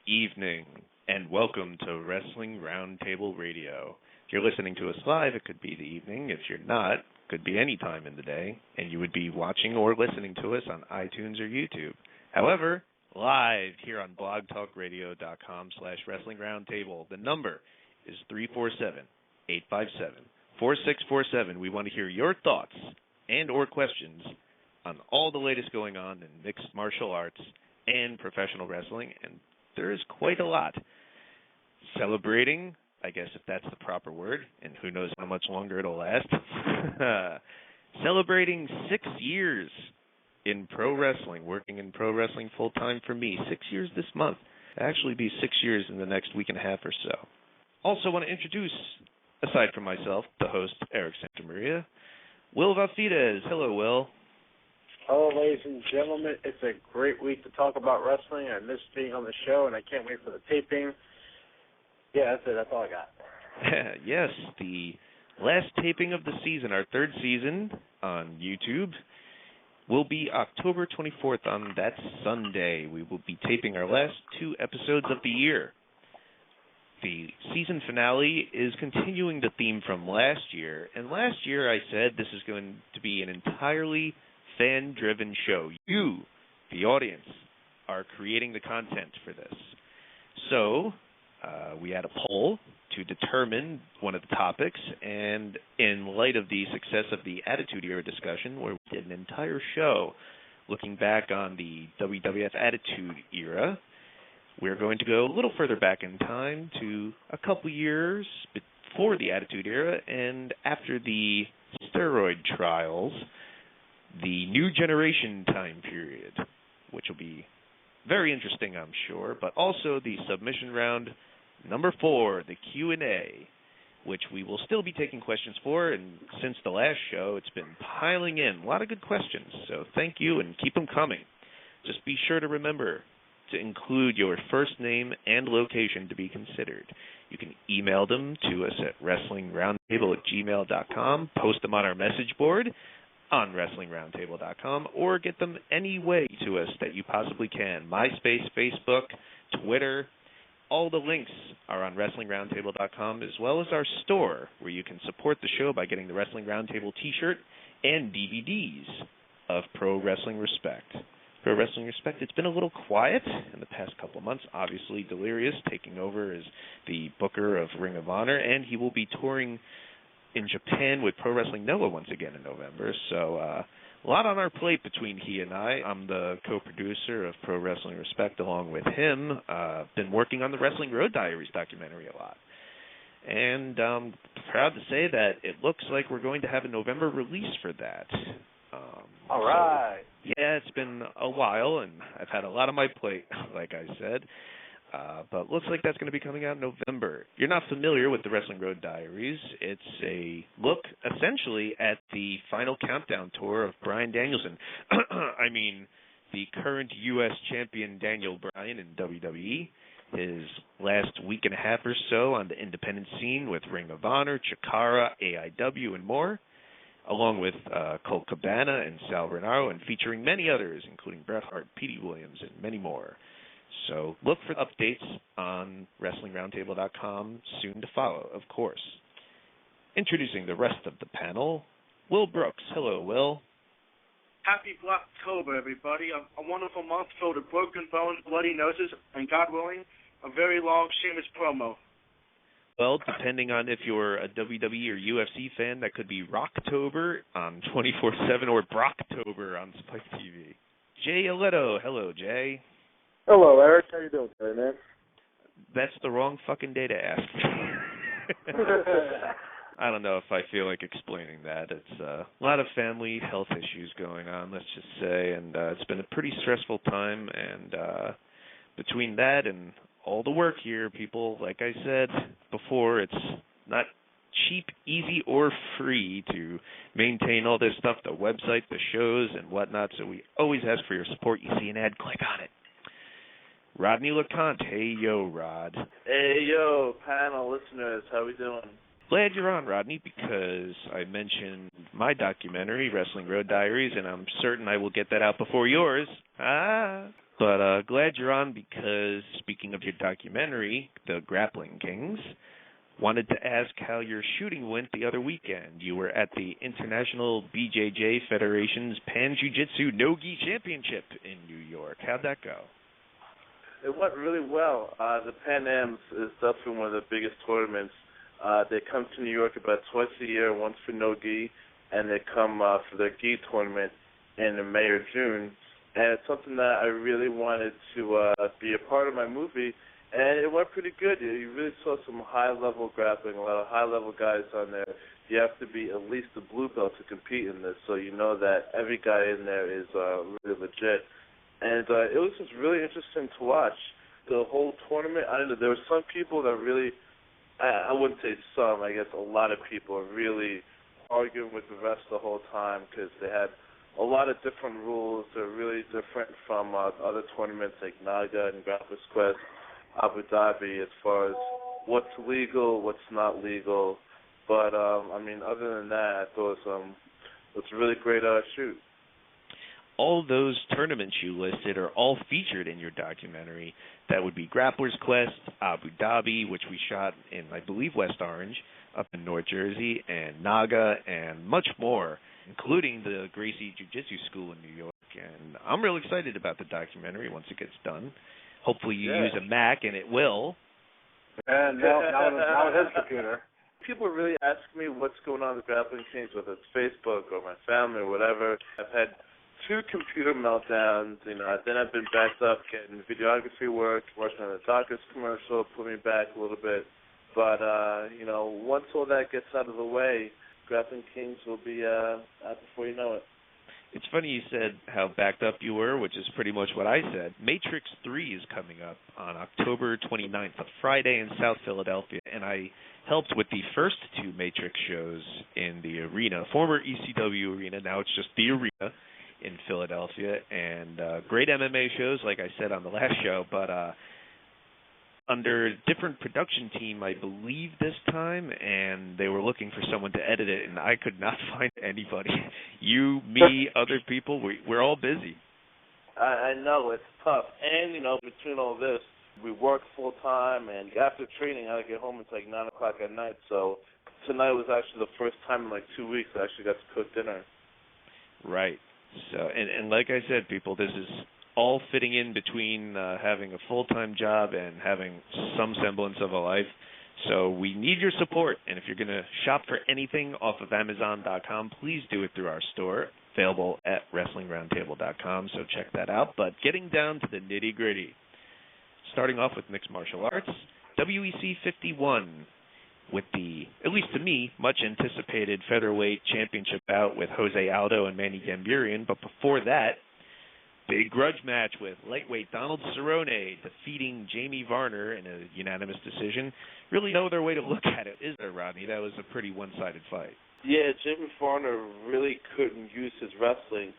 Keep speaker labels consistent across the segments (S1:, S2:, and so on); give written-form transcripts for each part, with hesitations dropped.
S1: evening, and welcome to Wrestling Roundtable Radio. If you're listening to us live, it could be the evening. If you're not, it could be any time in the day, and you would be watching or listening to us on iTunes or YouTube. However, live here on blogtalkradio.com/Wrestling Roundtable. The number is 347-857-4647. We want to hear your thoughts and or questions on all the latest going on in mixed martial arts and professional wrestling, and there is quite a lot. Celebrating, I guess if that's the proper word, and who knows how much longer it'll last, celebrating 6 years in pro wrestling, working in pro wrestling full-time for me. 6 years this month. It'll actually be 6 years in the next week and a half or so. Also want to introduce, aside from myself, the host, Eric Santamaria, Will Valfides. Hello, Will.
S2: Hello, ladies and gentlemen. It's a great week to talk about wrestling. I miss being on the show, and I can't wait for the taping. Yeah, that's it. That's all I got.
S1: Yes, the last taping of the season, our third season on YouTube, will be October 24th on that Sunday. We will be taping our last 2 episodes of the year. The season finale is continuing the theme from last year, and last year I said this is going to be an entirely fan-driven show. You, the audience, are creating the content for this. So, we had a poll to determine one of the topics, and in light of the success of the Attitude Era discussion, where we did an entire show looking back on the WWF Attitude Era, we're going to go a little further back in time to a couple years before the Attitude Era and after the steroid trials, the New Generation time period, which will be very interesting, I'm sure, but also the submission round number 4, the Q&A, which we will still be taking questions for, and since the last show, it's been piling in. A lot of good questions, so thank you, and keep them coming. Just be sure to remember to include your first name and location to be considered. You can email them to us at wrestlingroundtable@gmail.com, post them on our message board on wrestlingroundtable.com, or get them any way to us that you possibly can. MySpace, Facebook, Twitter, all the links are on wrestlingroundtable.com, as well as our store, where you can support the show by getting the Wrestling Roundtable t-shirt and DVDs of Pro Wrestling Respect. Pro Wrestling Respect, it's been a little quiet in the past couple of months. Obviously, Delirious taking over as the booker of Ring of Honor, and he will be touring in Japan with Pro Wrestling Noah once again in November. So a lot on our plate between he and I. I'm the co-producer of Pro Wrestling Respect along with him. Been working on the Wrestling Road Diaries documentary a lot. And I'm proud to say that it looks like we're going to have a November release for that.
S2: All right.
S1: So, yeah, it's been a while, and I've had a lot on my plate, like I said. But looks like that's going to be coming out in November. You're not familiar with the Wrestling Road Diaries. It's a look, essentially, at the final countdown tour of Bryan Danielson. I mean, the current U.S. champion Daniel Bryan in WWE. His last week and a half or so on the independent scene with Ring of Honor, Chikara, AIW, and more, along with Colt Cabana and Sal Rinauro, and featuring many others, including Bret Hart, Petey Williams, and many more. So look for updates on WrestlingRoundtable.com soon to follow, of course. Introducing the rest of the panel, Will Brooks. Hello, Will.
S3: Happy Blacktober, everybody. A wonderful month filled with broken bones, bloody noses, and, God willing, a very long, shameless promo.
S1: Well, depending on if you're a WWE or UFC fan, that could be Rocktober on 24/7 or Brocktober on Spike TV. Jay Aletto. Hello, Jay.
S2: Hello, Eric. How you doing today, man?
S1: That's the wrong fucking day to ask. I don't know if I feel like explaining that. It's a lot of family health issues going on, let's just say, and it's been a pretty stressful time, and between that and all the work here, people, like I said before, it's not cheap, easy, or free to maintain all this stuff, the website, the shows, and whatnot, so we always ask for your support. You see an ad, click on it. Rodney LeConte. Hey, yo, Rod.
S4: Hey, yo, panel listeners. How we doing?
S1: Glad you're on, Rodney, because I mentioned my documentary, Wrestling Road Diaries, and I'm certain I will get that out before yours. But glad you're on because, speaking of your documentary, The Grappling Kings, wanted to ask how your shooting went the other weekend. You were at the International BJJ Federation's Pan Jiu-Jitsu No-Gi Championship in New York. How'd that go?
S4: It went really well. The Pan Ams is definitely one of the biggest tournaments. They come to New York about twice a year, once for no-gi, and they come for their gi tournament in May or June. And it's something that I really wanted to be a part of my movie, and it went pretty good. You really saw some high-level grappling, a lot of high-level guys on there. You have to be at least a blue belt to compete in this, so you know that every guy in there is really legit. And it was just really interesting to watch. The whole tournament, I don't know, there were some people that really, I wouldn't say some, I guess a lot of people are really arguing with the rest the whole time because they had a lot of different rules. They're really different from other tournaments like Naga and Grappler's Quest, Abu Dhabi, as far as what's legal, what's not legal. But, I mean, other than that, I thought it was a really great shoot.
S1: All those tournaments you listed are all featured in your documentary. That would be Grappler's Quest, Abu Dhabi, which we shot in, I believe, West Orange, up in North Jersey, and Naga, and much more, including the Gracie Jiu-Jitsu School in New York. And I'm real excited about the documentary once it gets done. Hopefully you use a Mac, and it will.
S2: And now his computer.
S4: People really ask me what's going on with Grappling Kings, whether it's Facebook or my family or whatever. I've had 2 computer meltdowns, then I've been backed up getting videography work, working on the Dockers commercial, put me back a little bit. But, once all that gets out of the way, Grappling Kings will be out before you know it.
S1: It's funny you said how backed up you were, which is pretty much what I said. Matrix 3 is coming up on October 29th, a Friday in South Philadelphia, and I helped with the first 2 Matrix shows in the arena, former ECW arena, now it's just the arena in Philadelphia, and great MMA shows, like I said on the last show, but under a different production team, I believe, this time, and they were looking for someone to edit it, and I could not find anybody. You, me, other people, we're all busy.
S4: I know, it's tough. And, between all this, we work full-time, and after training, I get home, it's like 9 o'clock at night, so tonight was actually the first time in like 2 weeks I actually got to cook dinner.
S1: Right. So, and like I said, people, this is all fitting in between having a full-time job and having some semblance of a life. So we need your support. And if you're going to shop for anything off of Amazon.com, please do it through our store, available at WrestlingRoundtable.com. So check that out. But getting down to the nitty-gritty, starting off with mixed martial arts, WEC 51 with the, at least to me, much-anticipated featherweight championship bout with Jose Aldo and Manny Gambirian. But before that, big grudge match with lightweight Donald Cerrone defeating Jamie Varner in a unanimous decision. Really no other way to look at it, is there, Rodney? That was a pretty one-sided fight.
S4: Yeah, Jamie Varner really couldn't use his wrestling.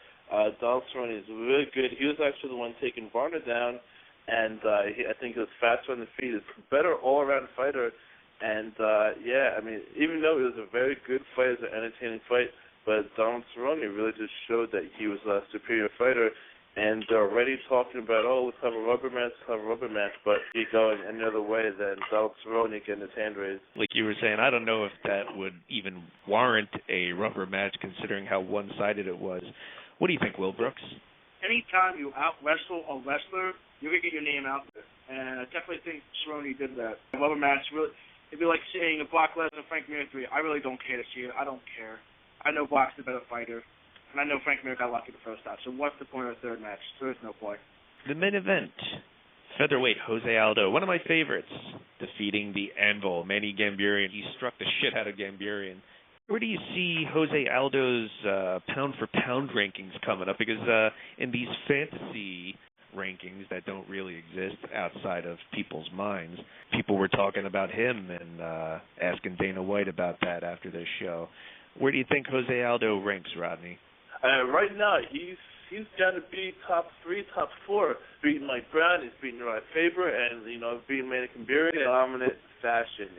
S4: Donald Cerrone is really good. He was actually the one taking Varner down, and I think he was faster on the feet. He's a better all-around fighter. And, even though it was a very good fight, it was an entertaining fight, but Donald Cerrone really just showed that he was a superior fighter. And they're already talking about, let's have a rubber match, but he going any other way than Donald Cerrone getting his hand raised.
S1: Like you were saying, I don't know if that would even warrant a rubber match considering how one-sided it was. What do you think, Will Brooks?
S3: Anytime you out-wrestle a wrestler, you're going to get your name out there. And I definitely think Cerrone did that. A rubber match, really, it'd be like seeing a Brock Lesnar and Frank Mir 3. I really don't care to see it. I don't care. I know Brock's the better fighter. And I know Frank Mir got lucky the first time, so what's the point of the third match? There is no point.
S1: The main event, featherweight Jose Aldo, one of my favorites, defeating the Anvil, Manny Gambirian. He struck the shit out of Gambirian. Where do you see Jose Aldo's pound-for-pound rankings coming up? Because in these fantasy rankings that don't really exist outside of people's minds, people were talking about him and asking Dana White about that after this show. Where do you think Jose Aldo ranks, Rodney?
S4: Right now, he's got to be top 3, top 4. Beating Mike Brown, he's beating Uriah Faber, and beating Manny Gambirian in dominant fashion.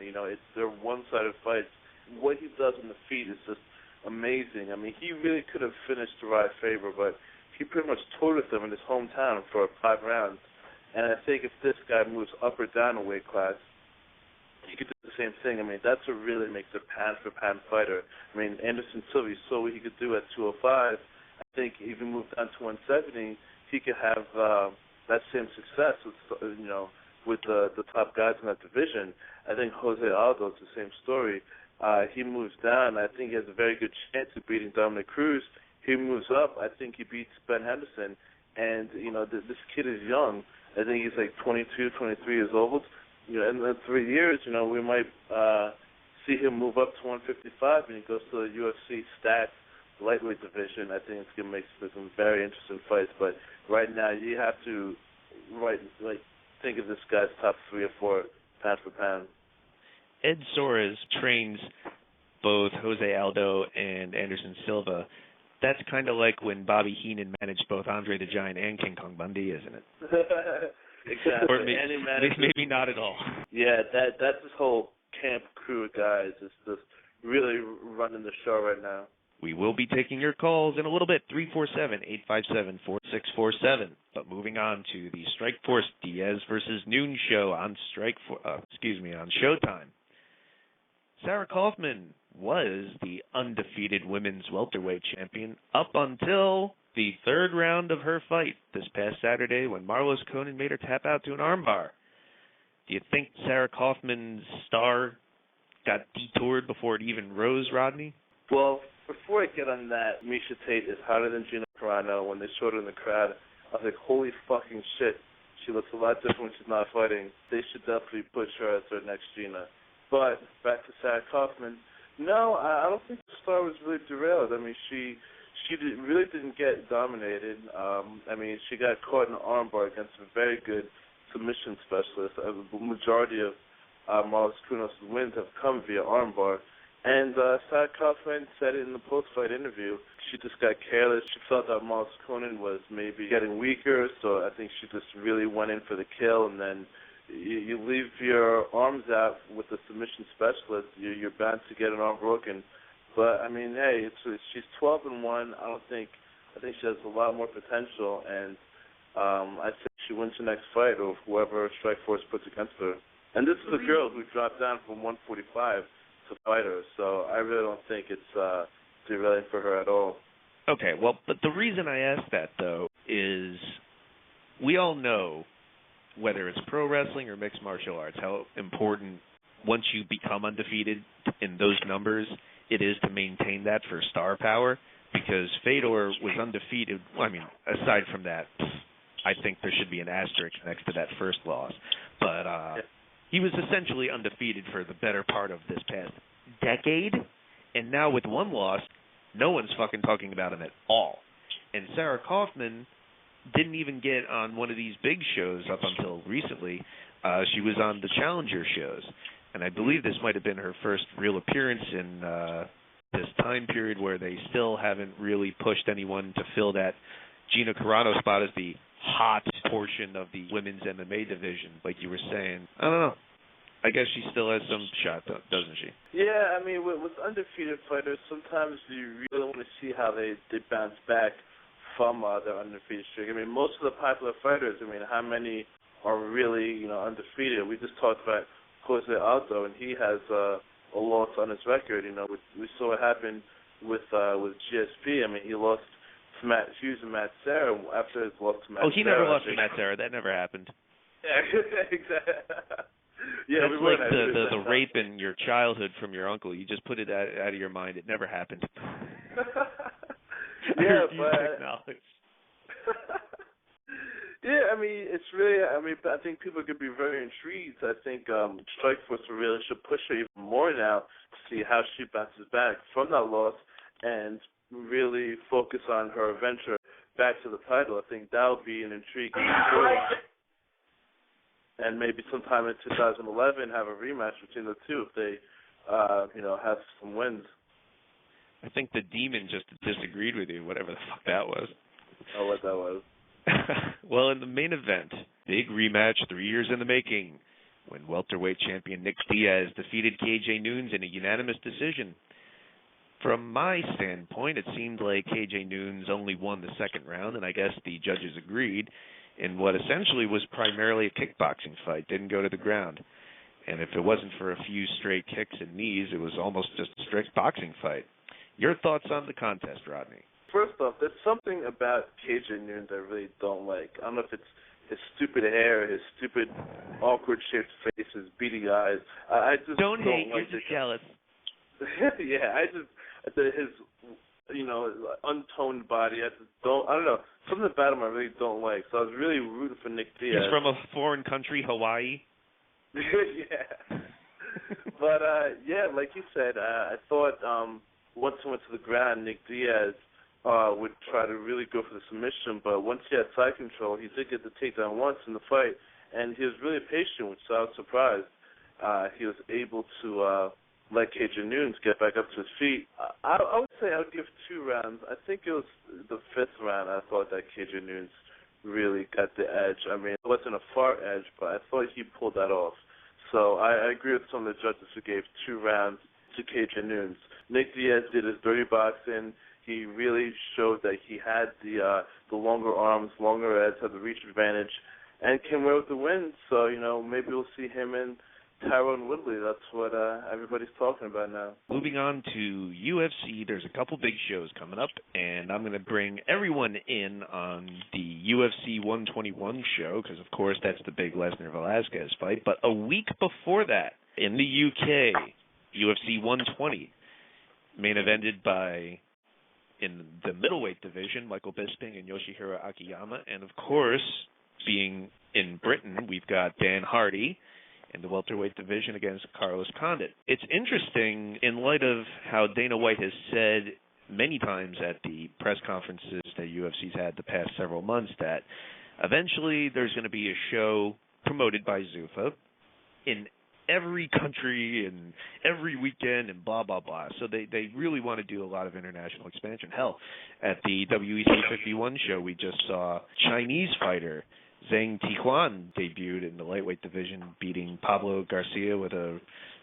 S4: They're one-sided fights. What he does on the feet is just amazing. I mean, he really could have finished Uriah Faber, but he pretty much toured with them in his hometown for 5 rounds. And I think if this guy moves up or down a weight class, he could do the same thing. I mean, that's what really makes a pound-for-pound fighter. I mean, Anderson Silva, you saw what he could do at 205. I think if he moved down to 170, he could have that same success with the top guys in that division. I think Jose Aldo is the same story. He moves down. I think he has a very good chance of beating Dominic Cruz. He moves up. I think he beats Ben Henderson. And, this kid is young. I think he's like 22, 23 years old. In 3 years, we might see him move up to 155 and he goes to the UFC stacked lightweight division. I think it's going to make some very interesting fights. But right now, you have to think of this guy's top 3 or 4 pound for pound.
S1: Ed Soares trains both Jose Aldo and Anderson Silva. That's kind of like when Bobby Heenan managed both Andre the Giant and King Kong Bundy, isn't it?
S4: Exactly.
S1: Or maybe not at all.
S4: Yeah, that's his whole camp crew of guys. It's just really running the show right now.
S1: We will be taking your calls in a little bit, 347-857-4647. But moving on to the Strikeforce Diaz versus Noon show on on Showtime. Sarah Kaufman was the undefeated women's welterweight champion up until the 3rd round of her fight this past Saturday when Marlos Conan made her tap out to an armbar. Do you think Sarah Kaufman's star got detoured before it even rose, Rodney?
S4: Well, before I get on that, Miesha Tate is hotter than Gina Carano. When they showed her in the crowd, I was like, holy fucking shit. She looks a lot different when she's not fighting. They should definitely push her as their next Gina. But back to Sarah Kaufman. No, I don't think the star was really derailed. I mean, she really didn't get dominated. She got caught in an armbar against a very good submission specialist. The majority of Marlos Cunos' wins have come via armbar. And Sarah Kaufman said it in the post-fight interview. She just got careless. She felt that Marlos Conan was maybe getting weaker, so I think she just really went in for the kill. And then you leave your arms out with the submission specialist, you're bound to get an arm broken. But, hey, she's 12-1. I think she has a lot more potential, and I think she wins the next fight or whoever Strikeforce puts against her. And this is a girl who dropped down from 145 to fight her, so I really don't think it's derailing for her at all.
S1: Okay, well, but the reason I ask that, though, is we all know, whether it's pro wrestling or mixed martial arts, how important, once you become undefeated in those numbers, it is to maintain that for star power, because Fedor was undefeated. Aside from that, I think there should be an asterisk next to that first loss. But he was essentially undefeated for the better part of this past decade, and now with one loss, no one's fucking talking about him at all. And Sarah Kaufman didn't even get on one of these big shows up until recently. She was on the Challenger shows. And I believe this might have been her first real appearance in this time period where they still haven't really pushed anyone to fill that Gina Carano spot as the hot portion of the women's MMA division, like you were saying. I don't know. I guess she still has some shot, doesn't she?
S4: Yeah, with undefeated fighters, sometimes you really want to see how they bounce back from their undefeated streak. Most of the popular fighters, how many are really, undefeated? We just talked about Jose Aldo, and he has a loss on his record. We saw what happened with GSP. He lost to Matt Hughes and Matt Serra after his loss to Matt Serra.
S1: Oh, he never lost to Matt Serra. That never happened.
S4: Yeah, exactly. Yeah,
S1: that's like the rape in your childhood from your uncle. You just put it out of your mind. It never happened.
S4: Yeah,
S1: but
S4: yeah, it's really, I think people could be very intrigued. I think Strikeforce really should push her even more now to see how she bounces back from that loss and really focus on her venture back to the title. I think that would be an intriguing story. And maybe sometime in 2011 have a rematch between the two if they, have some wins.
S1: I think the Demon just disagreed with you, whatever the fuck that was.
S4: Oh, what that was.
S1: Well, in the main event, big rematch 3 years in the making, when welterweight champion Nick Diaz defeated KJ Noons in a unanimous decision. From my standpoint, it seemed like KJ Noons only won the second round, and I guess the judges agreed, in what essentially was primarily a kickboxing fight, didn't go to the ground. And if it wasn't for a few stray kicks and knees, it was almost just a strict boxing fight. Your thoughts on the contest, Rodney?
S4: First off, there's something about KJ Noons I really don't like. I don't know if it's his stupid hair, his stupid, awkward-shaped face, his beady eyes. I just
S1: don't hate,
S4: like
S1: you're just jealous.
S4: Yeah, his, untoned body. I don't know. Something about him I really don't like. So I was really rooting for Nick Diaz.
S1: He's from a foreign country, Hawaii.
S4: Yeah. But, like you said, I thought once he went to the ground, Nick Diaz would try to really go for the submission, but once he had side control, he did get the takedown once in the fight, and he was really patient, which I was surprised. He was able to let KJ Noons get back up to his feet. I would say I would give 2 rounds. I think it was the 5th round I thought that KJ Noons really got the edge. I mean, it wasn't a far edge, but I thought he pulled that off. So I agree with some of the judges who gave 2 rounds to KJ Noons. Nick Diaz did his dirty boxing. He really showed that he had the longer arms, longer heads, had the reach advantage, and came away with the win. So, maybe we'll see him and Tyrone Woodley. That's what everybody's talking about now.
S1: Moving on to UFC, there's a couple big shows coming up, and I'm going to bring everyone in on the UFC 121 show, because, of course, that's the big Lesnar-Velasquez fight. But a week before that, in the UK, UFC 120, main evented by, in the middleweight division, Michael Bisping and Yoshihiro Akiyama. And, of course, being in Britain, we've got Dan Hardy in the welterweight division against Carlos Condit. It's interesting in light of how Dana White has said many times at the press conferences that UFC's had the past several months that eventually there's going to be a show promoted by Zuffa in every country and every weekend and blah, blah, blah. So they really want to do a lot of international expansion. Hell, at the WEC 51 show, we just saw Chinese fighter Zhang Tiquan debuted in the lightweight division, beating Pablo Garcia with a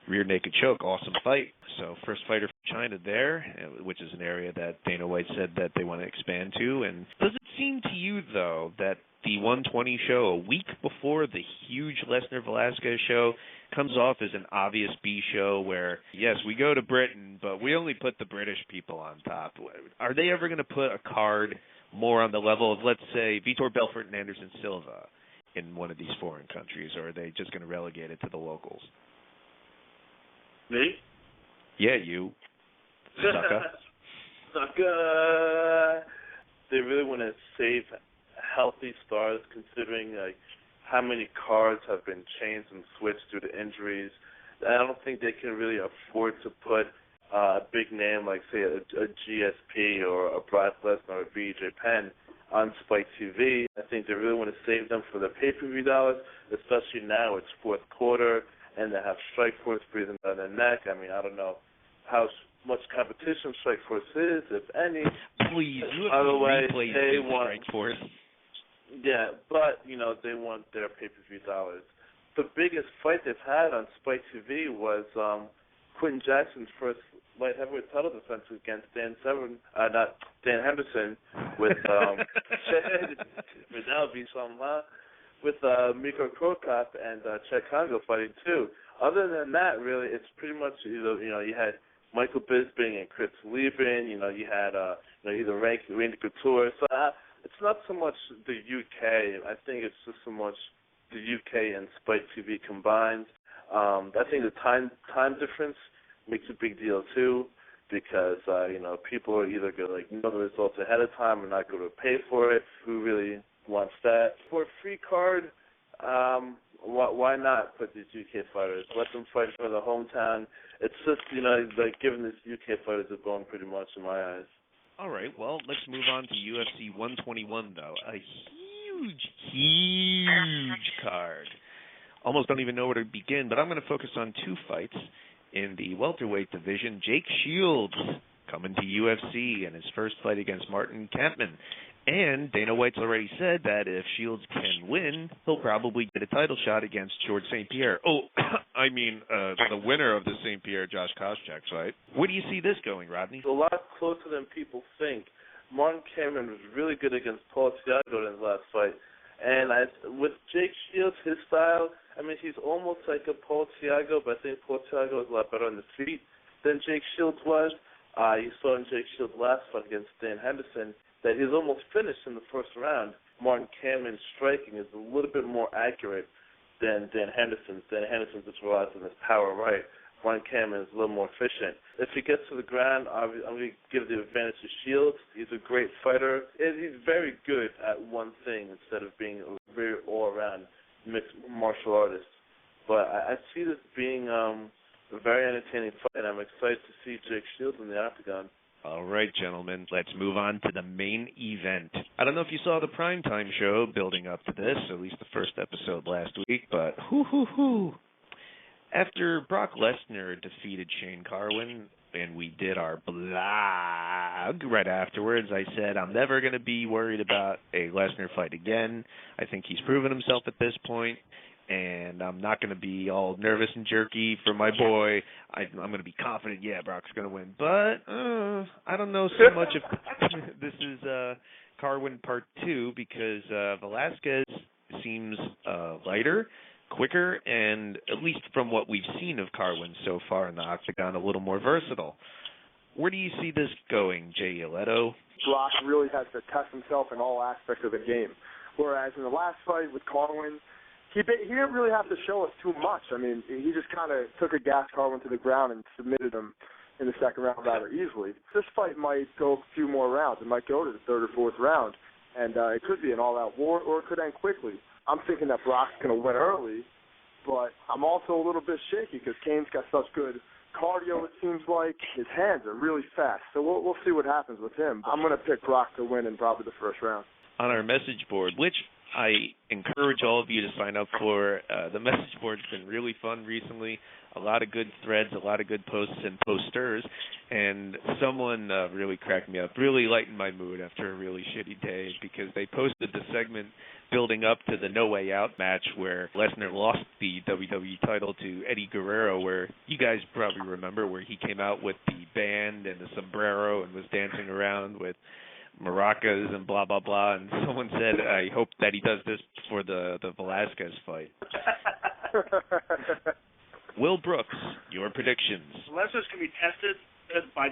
S1: rear naked choke. Awesome fight. So first fighter from China there, which is an area that Dana White said that they want to expand to. And does it seem to you, though, that the 120 show, a week before the huge Lesnar-Velasquez show, comes off as an obvious B show where, yes, we go to Britain, but we only put the British people on top? Are they ever going to put a card more on the level of, let's say, Vitor Belfort and Anderson Silva in one of these foreign countries, or are they just going to relegate it to the locals?
S4: Me?
S1: Yeah, you. Sucker.
S4: Sucker. They really want to save healthy stars, considering how many cards have been changed and switched due to injuries. I don't think they can really afford to put a big name like, say, a GSP or a Brock Lesnar or a BJ Penn on Spike TV. I think they really want to save them for the pay-per-view dollars, especially now it's fourth quarter and they have Strikeforce breathing down their neck. I mean, I don't know how much competition Strikeforce is, if any.
S1: Please, you have
S4: otherwise,
S1: to
S4: they want
S1: Strikeforce.
S4: Yeah, but, they want their pay-per-view dollars. The biggest fight they've had on Spike TV was Quentin Jackson's first light heavyweight title defense against Dan Henderson with with Mikko Krokop and Chet Congo fighting too. Other than that, really, it's pretty much you had Michael Bisping and Chris Lieben. You had either Randy Couture. So it's not so much the UK. I think it's just so much the UK and Spike TV combined. I think the time difference makes a big deal too, because people are either going to know the results ahead of time or not going to pay for it. Who really wants that? For a free card, why not put these UK fighters? Let them fight for the hometown. It's just giving these UK fighters a bone pretty much in my eyes.
S1: All right, well, let's move on to UFC 121 though. A huge card. Almost don't even know where to begin, but I'm going to focus on 2 fights. In the welterweight division, Jake Shields coming to UFC in his first fight against Martin Kampmann. And Dana White's already said that if Shields can win, he'll probably get a title shot against George St. Pierre. Oh, I mean, the winner of the St. Pierre-Josh Koscheck fight. Where do you see this going, Rodney?
S4: It's a lot closer than people think. Martin Cameron was really good against Paul Thiago in his last fight. And with Jake Shields, his style, I mean, he's almost like a Paul Thiago, but I think Paul Thiago is a lot better on the feet than Jake Shields was. You saw in Jake Shields' last fight against Dan Henderson that he was almost finished in the first round. Martin Cameron's striking is a little bit more accurate than Dan Henderson's. Dan Henderson just relies on his power right. Martin Cameron is a little more efficient. If he gets to the ground, I'm going to give the advantage to Shields. He's a great fighter. He's very good at one thing instead of being a very all-around mixed martial artist. But I see this being a very entertaining fight, and I'm excited to see Jake Shields in the octagon.
S1: All right, gentlemen, let's move on to the main event. I don't know if you saw the primetime show building up to this, at least the first episode last week, but after Brock Lesnar defeated Shane Carwin, and we did our blog right afterwards, I said I'm never going to be worried about a Lesnar fight again. I think he's proven himself at this point, and I'm not going to be all nervous and jerky for my boy. I'm going to be confident, Brock's going to win. But I don't know so much if this is Carwin Part 2, because Velasquez seems lighter, quicker, and at least from what we've seen of Carwin so far in the octagon, a little more versatile. Where do you see this going, Jay Leto?
S5: Brock really has to test himself in all aspects of the game, whereas in the last fight with Carwin, he didn't really have to show us too much. I mean, he just kind of took a gas Carwin to the ground and submitted him in the second round rather easily. This fight might go a few more rounds. It might go to the third or fourth round, and it could be an all-out war, or it could end quickly. I'm thinking that Brock's going to win early, but I'm also a little bit shaky because Kane's got such good cardio, it seems like. His hands are really fast, so we'll see what happens with him. I'm going to pick Brock to win in probably the first round.
S1: On our message board, which I encourage all of you to sign up for. The message board's been really fun recently. A lot of good threads, a lot of good posts and posters, and someone really cracked me up, really lightened my mood after a really shitty day, because they posted the segment building up to the No Way Out match where Lesnar lost the WWE title to Eddie Guerrero, where you guys probably remember, where he came out with the band and the sombrero and was dancing around with maracas and blah, blah, blah, and someone said, I hope that he does this for the Velasquez fight. Will Brooks, your predictions.
S3: Lesnar's can be tested by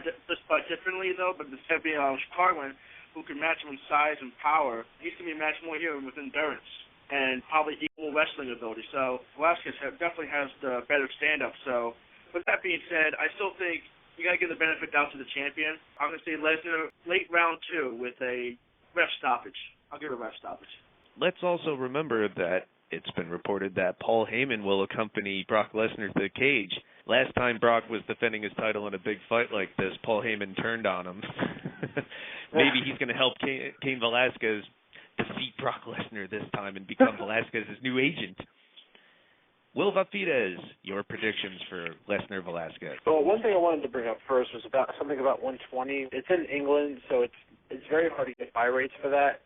S3: differently, though, but instead of being Carwin, who can match him in size and power, he's going to be matched more here with endurance and probably equal wrestling ability. So Velasquez definitely has the better stand-up. So with that being said, I still think you got to give the benefit down to the champion. I'm going to say Lesnar late round 2 with a ref stoppage. I'll give it a ref stoppage.
S1: Let's also remember that it's been reported that Paul Heyman will accompany Brock Lesnar to the cage. Last time Brock was defending his title in a big fight like this, Paul Heyman turned on him. Maybe he's going to help Cain Velasquez defeat Brock Lesnar this time and become Velasquez's new agent. Will Vafides, your predictions for Lesnar Velasquez.
S2: Well, one thing I wanted to bring up first was about something about 120. It's in England, so it's very hard to get buy rates for that.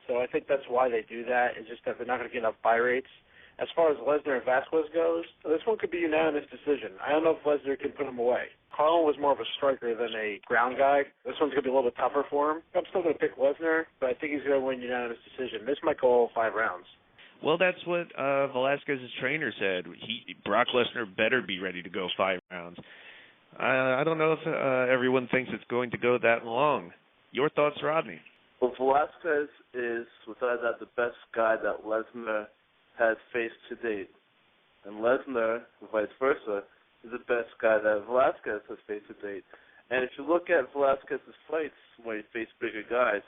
S2: So I think that's why they do that. It's just that they're not going to get enough buy rates. As far as Lesnar and Vasquez goes, this one could be a unanimous decision. I don't know if Lesnar can put him away. Carlin was more of a striker than a ground guy. This one's going to be a little bit tougher for him. I'm still going to pick Lesnar, but I think he's going to win unanimous decision. This might go all 5 rounds.
S1: Well, that's what Velasquez's trainer said. Brock Lesnar better be ready to go 5 rounds. I don't know if everyone thinks it's going to go that long. Your thoughts, Rodney?
S4: Well, Velasquez is, without that, the best guy that Lesnar has faced to date. And Lesnar, vice versa, is the best guy that Velasquez has faced to date. And if you look at Velasquez's fights when he faced bigger guys,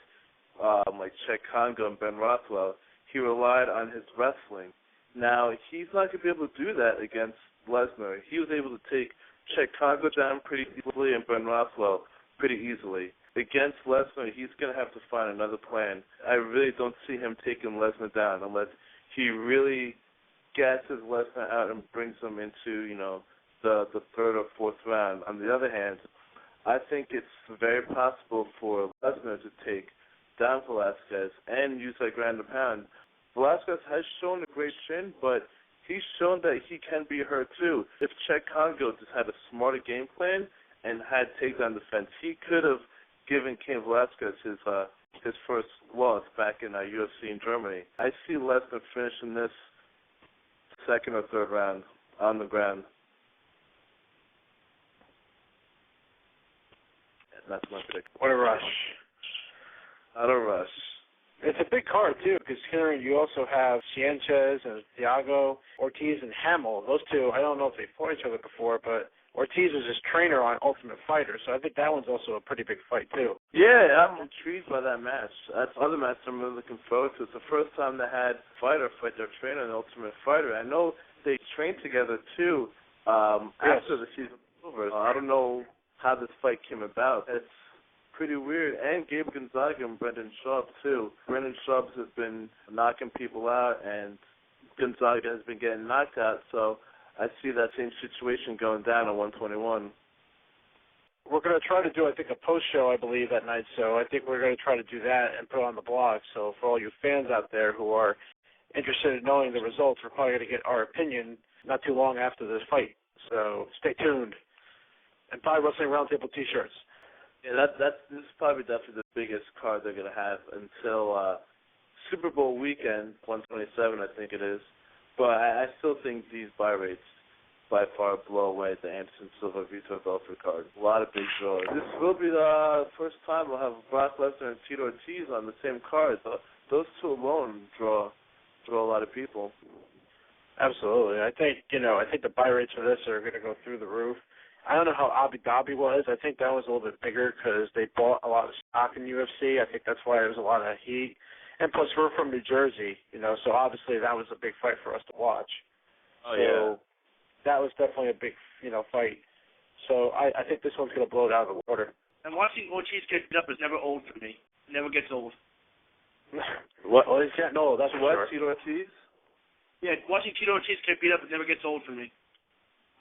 S4: like Chet Congo and Ben Rothwell, he relied on his wrestling. Now, he's not going to be able to do that against Lesnar. He was able to take Chet Congo down pretty easily and Ben Rothwell pretty easily. Against Lesnar, he's going to have to find another plan. I really don't see him taking Lesnar down unless he really gasses Lesnar out and brings him into, the third or fourth round. On the other hand, I think it's very possible for Lesnar to take down Velasquez and use that ground and pound. Velasquez has shown a great chin, but he's shown that he can be hurt too. If Chet Congo just had a smarter game plan and had takedown defense, he could have given Cain Velasquez his first loss back in UFC in Germany. I see Lesnar finishing this second or third round on the ground. And that's my prediction.
S2: What a rush.
S4: Not a rush.
S2: It's a big card, too, because considering you also have Sanchez and Thiago, Ortiz and Hamill. Those two, I don't know if they fought each other before, but Ortiz was his trainer on Ultimate Fighter, so I think that one's also a pretty big fight, too.
S4: Yeah, I'm intrigued by that match. That's the other match I'm really looking forward to. It's the first time they had a fighter fight their trainer in Ultimate Fighter. I know they trained together, too, after the season was over. I don't know how this fight came about. It's pretty weird. And Gabe Gonzaga and Brendan Schaub, too. Brendan Schaub has been knocking people out, and Gonzaga has been getting knocked out, so I see that same situation going down at 121.
S2: We're going to try to do, I think, a post-show, I believe, that night, so I think we're going to try to do that and put it on the blog. So for all you fans out there who are interested in knowing the results, we're probably going to get our opinion not too long after this fight. So stay tuned. And buy Wrestling Roundtable T-shirts.
S4: Yeah, this is probably definitely the biggest card they're going to have until Super Bowl weekend, 127, I think it is. But I still think these buy rates by far blow away the Anderson Silva Vitor Belfort card. A lot of big draws. This will be the first time we'll have Brock Lesnar and Tito Ortiz on the same card. Those two alone draw a lot of people.
S2: Absolutely. I think the buy rates for this are going to go through the roof. I don't know how Abu Dhabi was. I think that was a little bit bigger because they bought a lot of stock in UFC. I think that's why there was a lot of heat. And plus, we're from New Jersey, so obviously that was a big fight for us to watch.
S4: Oh,
S2: so
S4: yeah.
S2: That was definitely a big, fight. So I think this one's going to blow it out of the water.
S3: And watching Ortiz get beat up is never old for me. It never gets old.
S2: What? Well, he's getting old, that's
S4: what,
S2: for sure.
S4: Tito Ortiz?
S3: Yeah, watching Tito Ortiz get beat up, it never gets old for me.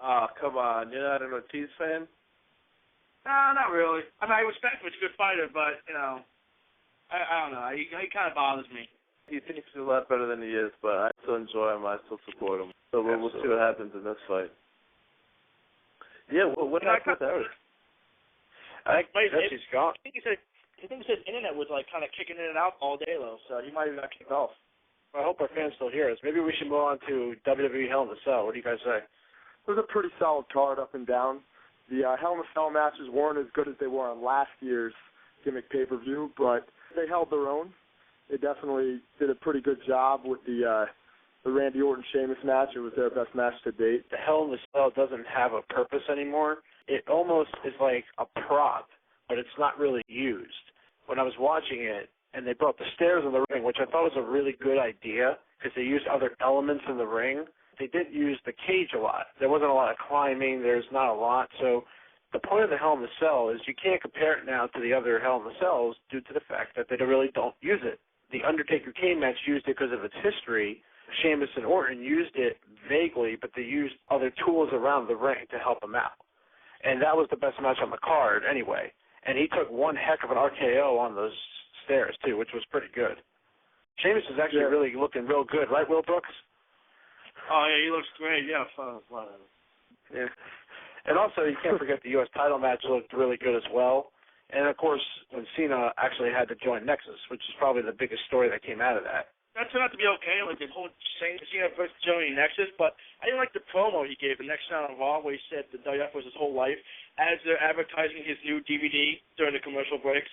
S4: Oh, come on. You're not an Ortiz fan?
S3: No, not really. I mean, I respect him. He's a good fighter, but, I don't know. He kind of bothers me.
S4: He thinks he's a lot better than he is, but I still enjoy him. I still support him. So we'll see what happens in this fight. Yeah, well, what happened with Eric?
S2: I think he's gone.
S3: I think he said his internet was, kind of kicking in and out all day, though, so he might have got kicked off.
S2: I hope our fans still hear us. Maybe we should move on to WWE Hell in a Cell. What do you guys say?
S5: It was a pretty solid card up and down. The Hell in a Cell matches weren't as good as they were on last year's gimmick pay-per-view, but they held their own. They definitely did a pretty good job with the Randy Orton-Sheamus match. It was their best match to date.
S2: The Hell in a Cell doesn't have a purpose anymore. It almost is like a prop, but it's not really used. When I was watching it, and they brought the stairs in the ring, which I thought was a really good idea because they used other elements in the ring. They didn't use the cage a lot. There wasn't a lot of climbing. There's not a lot. So the point of the Hell in a Cell is you can't compare it now to the other Hell in a Cells due to the fact that they really don't use it. The Undertaker-Kane match used it because of its history. Sheamus and Orton used it vaguely, but they used other tools around the ring to help them out. And that was the best match on the card anyway. And he took one heck of an RKO on those stairs, too, which was pretty good. Sheamus is actually really looking real good, right, Will Brooks?
S3: Oh, yeah, he looks great. Yeah, whatever.
S2: Yeah. And also, you can't forget the U.S. title match looked really good as well. And, of course, when Cena actually had to join Nexus, which is probably the biggest story that came out of that.
S3: That turned out to be okay, like the whole Cena versus joining Nexus, but I didn't like the promo he gave the next night on Raw where he said the WF was his whole life as they're advertising his new DVD during the commercial breaks.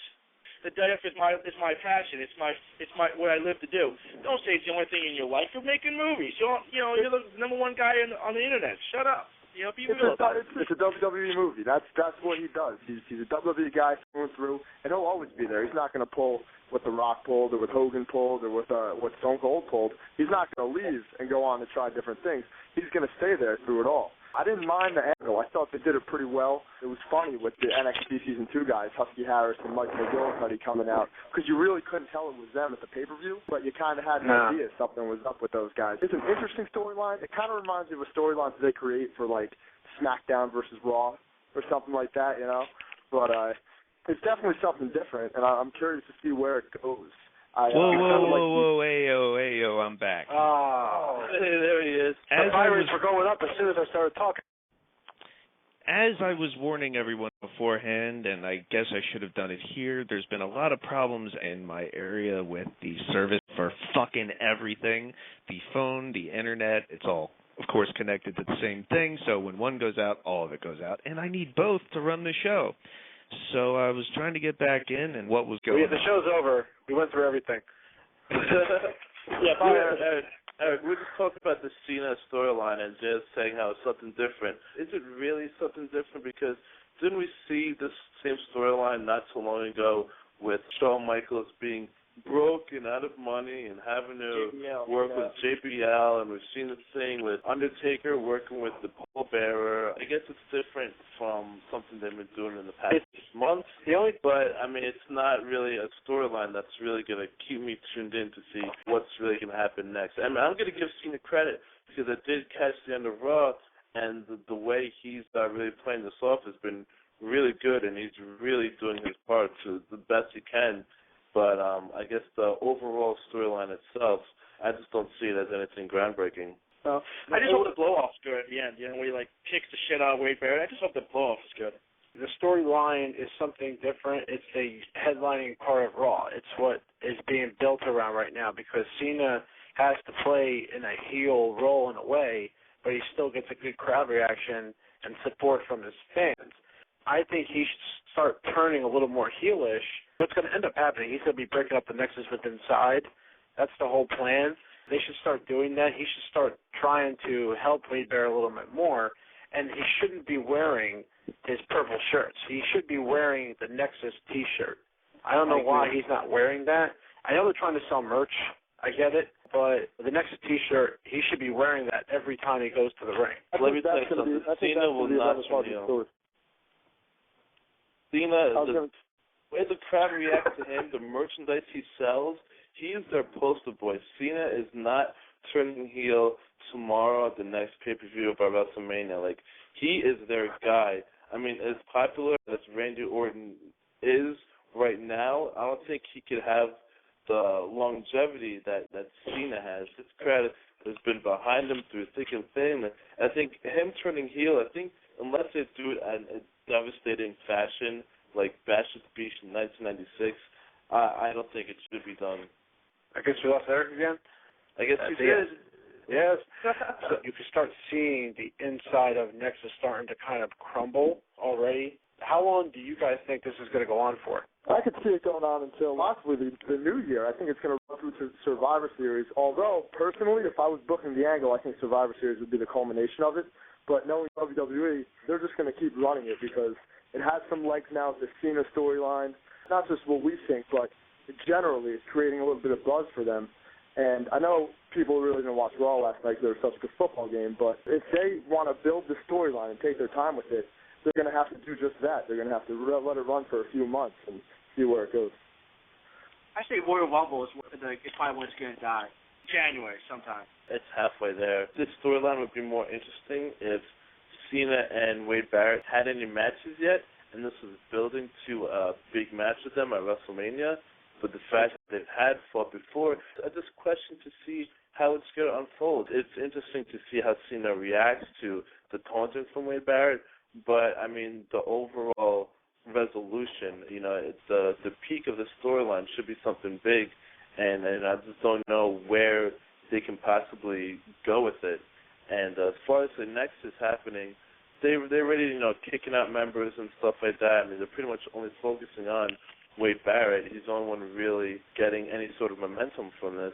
S3: The WF is my passion. It's my what I live to do. Don't say it's the only thing in your life. You're making movies. You're the number one guy on the internet. Shut up. Be real about it.
S5: It's a WWE movie. That's what he does. He's a WWE guy through and through, and he'll always be there. He's not going to pull what The Rock pulled or what Hogan pulled or what Stone Cold pulled. He's not going to leave and go on to try different things. He's going to stay there through it all. I didn't mind the angle. I thought they did it pretty well. It was funny with the NXT Season 2 guys, Husky Harris and Mike McGillicuddy coming out, because you really couldn't tell it was them at the pay-per-view, but you kind of had an idea something was up with those guys. It's an interesting storyline. It kind of reminds me of a storyline that they create for, SmackDown versus Raw or something like that, But it's definitely something different, and I'm curious to see where it goes.
S1: Whoa, Ayo, I'm back.
S2: Oh,
S4: there he is.
S2: The pirates were going up as soon as I started talking.
S1: As I was warning everyone beforehand, and I guess I should have done it here, there's been a lot of problems in my area with the service for fucking everything. The phone, the internet, it's all, of course, connected to the same thing, so when one goes out, all of it goes out, and I need both to run the show. So I was trying to get back in, and what was going on?
S2: The show's over. We went through everything.
S4: Eric, we just talked about the Cena storyline and just saying how it's something different. Is it really something different? Because didn't we see this same storyline not so long ago with Shawn Michaels being broken out of money and having to work with JBL, and we've seen the thing with Undertaker working with the pallbearer. I guess it's different from something they've been doing in the past months. But I mean, it's not really a storyline that's really going to keep me tuned in to see what's really going to happen next. I mean, I'm going to give Cena credit because I did catch the end of Raw, and the way he's really playing this off has been really good, and he's really doing his part to the best he can. But I guess the overall storyline itself, I just don't see it as anything groundbreaking.
S3: I just hope the blow-off's good at the end, where he, kicks the shit out of Wade Barrett. I just hope the blow-off is good.
S2: The storyline is something different. It's the headlining part of Raw. It's what is being built around right now because Cena has to play in a heel role in a way, but he still gets a good crowd reaction and support from his fans. I think he should start turning a little more heelish. What's going to end up happening, he's going to be breaking up the Nexus with inside. That's the whole plan. They should start doing that. He should start trying to help Wade Barrett a little bit more, and he shouldn't be wearing his purple shirts. He should be wearing the Nexus T-shirt. I don't know why he's not wearing that. I know they're trying to sell merch. I get it. But the Nexus T-shirt, he should be wearing that every time he goes to the ring.
S4: Let me tell you something. Cena will not turn heel. Cena, the way the crowd reacts to him, the merchandise he sells, he is their poster boy. Cena is not turning heel tomorrow at the next pay-per-view of WrestleMania. He is their guy. I mean, as popular as Randy Orton is right now, I don't think he could have the longevity that Cena has. His crowd has been behind him through thick and thin. I think him turning heel, unless they do it in a devastating fashion, like Bash at the Beach in 1996, I don't think it should be done.
S2: I guess we lost Eric again?
S4: I guess we did.
S2: Yes. So you can start seeing the inside of Nexus starting to kind of crumble already. How long do you guys think this is going to go on for?
S5: I could see it going on until possibly the new year. I think it's going to run through to Survivor Series. Although, personally, if I was booking the angle, I think Survivor Series would be the culmination of it. But knowing WWE, they're just going to keep running it because it has some legs now with the Cena storyline. Not just what we think, but generally it's creating a little bit of buzz for them. And I know people really didn't watch Raw last night because there was such a good football game, but if they want to build the storyline and take their time with it, they're going to have to do just that. They're going to have to let it run for a few months and see where it goes.
S3: I say Royal Rumble is probably when it's going to die. January sometime.
S4: It's halfway there. This storyline would be more interesting if Cena and Wade Barrett had any matches yet, and this was building to a big match with them at WrestleMania. But the fact that they've had fought before, I just question to see how it's going to unfold. It's interesting to see how Cena reacts to the taunting from Wade Barrett, but, I mean, the overall resolution, it's the peak of the storyline should be something big, and I just don't know where they can possibly go with it. And as far as the Nexus happening, they're already, kicking out members and stuff like that. I mean, they're pretty much only focusing on Wade Barrett. He's the only one really getting any sort of momentum from this.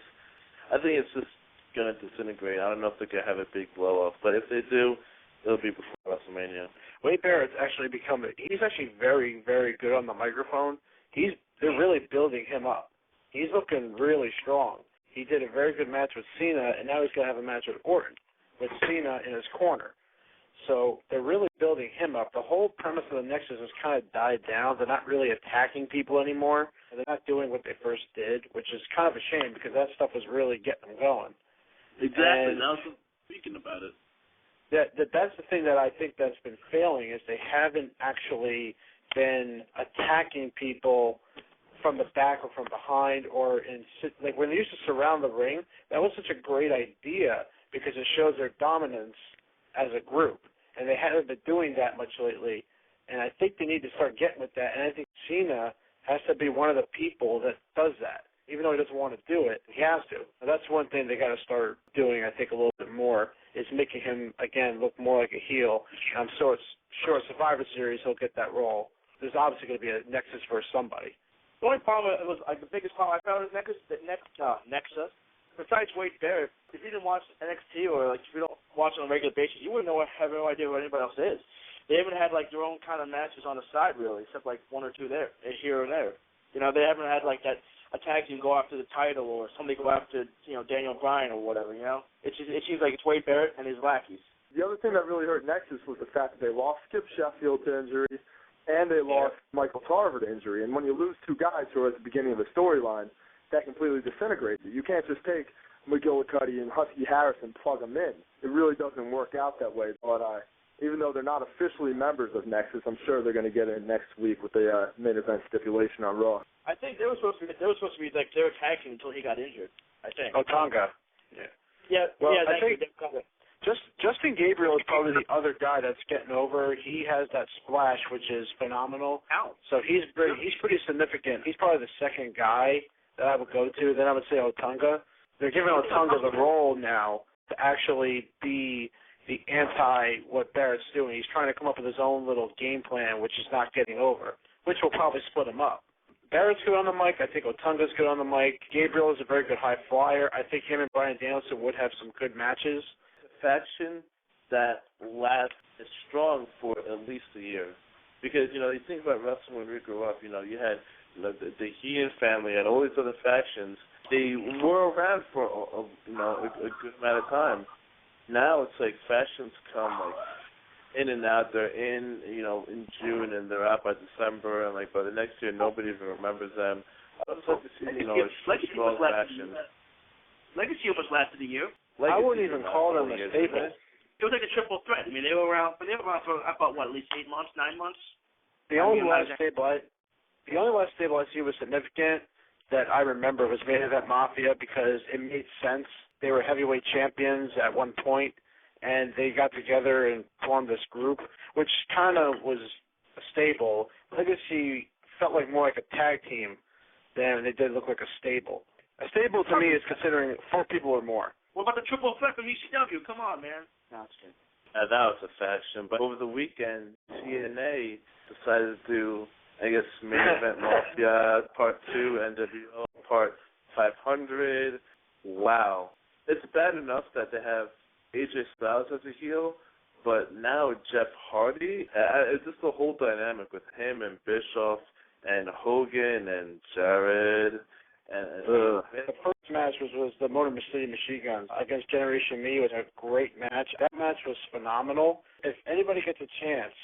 S4: I think it's just going to disintegrate. I don't know if they're going to have a big blow-off, but if they do, it'll be before WrestleMania.
S2: Wade Barrett's actually he's actually very, very good on the microphone. They're really building him up. He's looking really strong. He did a very good match with Cena, and now he's going to have a match with Orton, with Cena in his corner. So they're really building him up. The whole premise of the Nexus has kind of died down. They're not really attacking people anymore. They're not doing what they first did, which is kind of a shame because that stuff was really getting them going.
S4: Exactly. Now speaking about it.
S2: That's the thing that I think that's been failing is they haven't actually been attacking people from the back or from behind, or like when they used to surround the ring. That was such a great idea because it shows their dominance as a group, and they haven't been doing that much lately. And I think they need to start getting with that. And I think Cena has to be one of the people that does that. Even though he doesn't want to do it, he has to. And that's one thing they got to start doing, I think, a little bit more, is making him, again, look more like a heel. I'm sure Survivor Series he'll get that role. There's obviously going to be a Nexus for somebody.
S3: The only problem was, like, the biggest problem I found with Nexus, Nexus, besides Wade Barrett, if you didn't watch NXT or, like, if you don't watch it on a regular basis, you wouldn't have no idea what anybody else is. They haven't had, like, their own kind of matches on the side, really, except, like, one or two there, here and there. You know, they haven't had, like, that a tag team go after the title or somebody go after, you know, Daniel Bryan or whatever, you know? It seems like it's Wade Barrett and his lackeys.
S5: The other thing that really hurt Nexus was the fact that they lost Skip Sheffield to injury and they lost Michael Tarver to injury. And when you lose two guys who are at the beginning of the storyline, that completely disintegrates it. You can't just take McGillicuddy and Husky Harris and plug them in. It really doesn't work out that way. But even though they're not officially members of Nexus, I'm sure they're going to get in next week with the main event stipulation on Raw.
S3: I think they were supposed to be like they were tag team until he got injured. I think.
S2: Otunga. Well, I think Justin Gabriel is probably the other guy that's getting over. He has that splash, which is phenomenal. So he's pretty significant. He's probably the second guy that I would go to. Then I would say Otunga. They're giving Otunga the role now to actually be the anti what Barrett's doing. He's trying to come up with his own little game plan, which is not getting over, which will probably split him up. Barrett's good on the mic. I think Otunga's good on the mic. Gabriel is a very good high flyer. I think him and Bryan Danielson would have some good matches.
S4: A faction that lasts is strong for at least a year. Because, you know, you think about wrestling when we grew up, you know, you had the Heenan family and all these other factions. They were around for, a good amount of time. Now it's like factions come like in and out. They're in June and they're out by December, and like by the next year nobody even remembers them. I would like to see a strong faction.
S3: Legacy almost lasted a year.
S2: I wouldn't even call them a stable.
S3: It was like a triple threat. I mean, they were around for about at least 8 months, 9 months.
S2: The only last stable I see was significant that I remember was Main Event Mafia because it made sense. They were heavyweight champions at one point, and they got together and formed this group, which kind of was a stable. Legacy felt like more like a tag team than they did look like a stable. A stable to me is considering 4 people or more.
S3: What about the triple threat from ECW? Come on, man. No, it's good.
S4: That was a faction. But over the weekend, TNA decided to do, I guess, Main Event Mafia Part 2, NWO Part 500. Wow. It's bad enough that they have AJ Styles as a heel, but now Jeff Hardy, it's just the whole dynamic with him and Bischoff and Hogan and Jared.
S2: The first match was the Motor City Machine Guns against Generation Me. It was a great match. That match was phenomenal. If anybody gets a chance,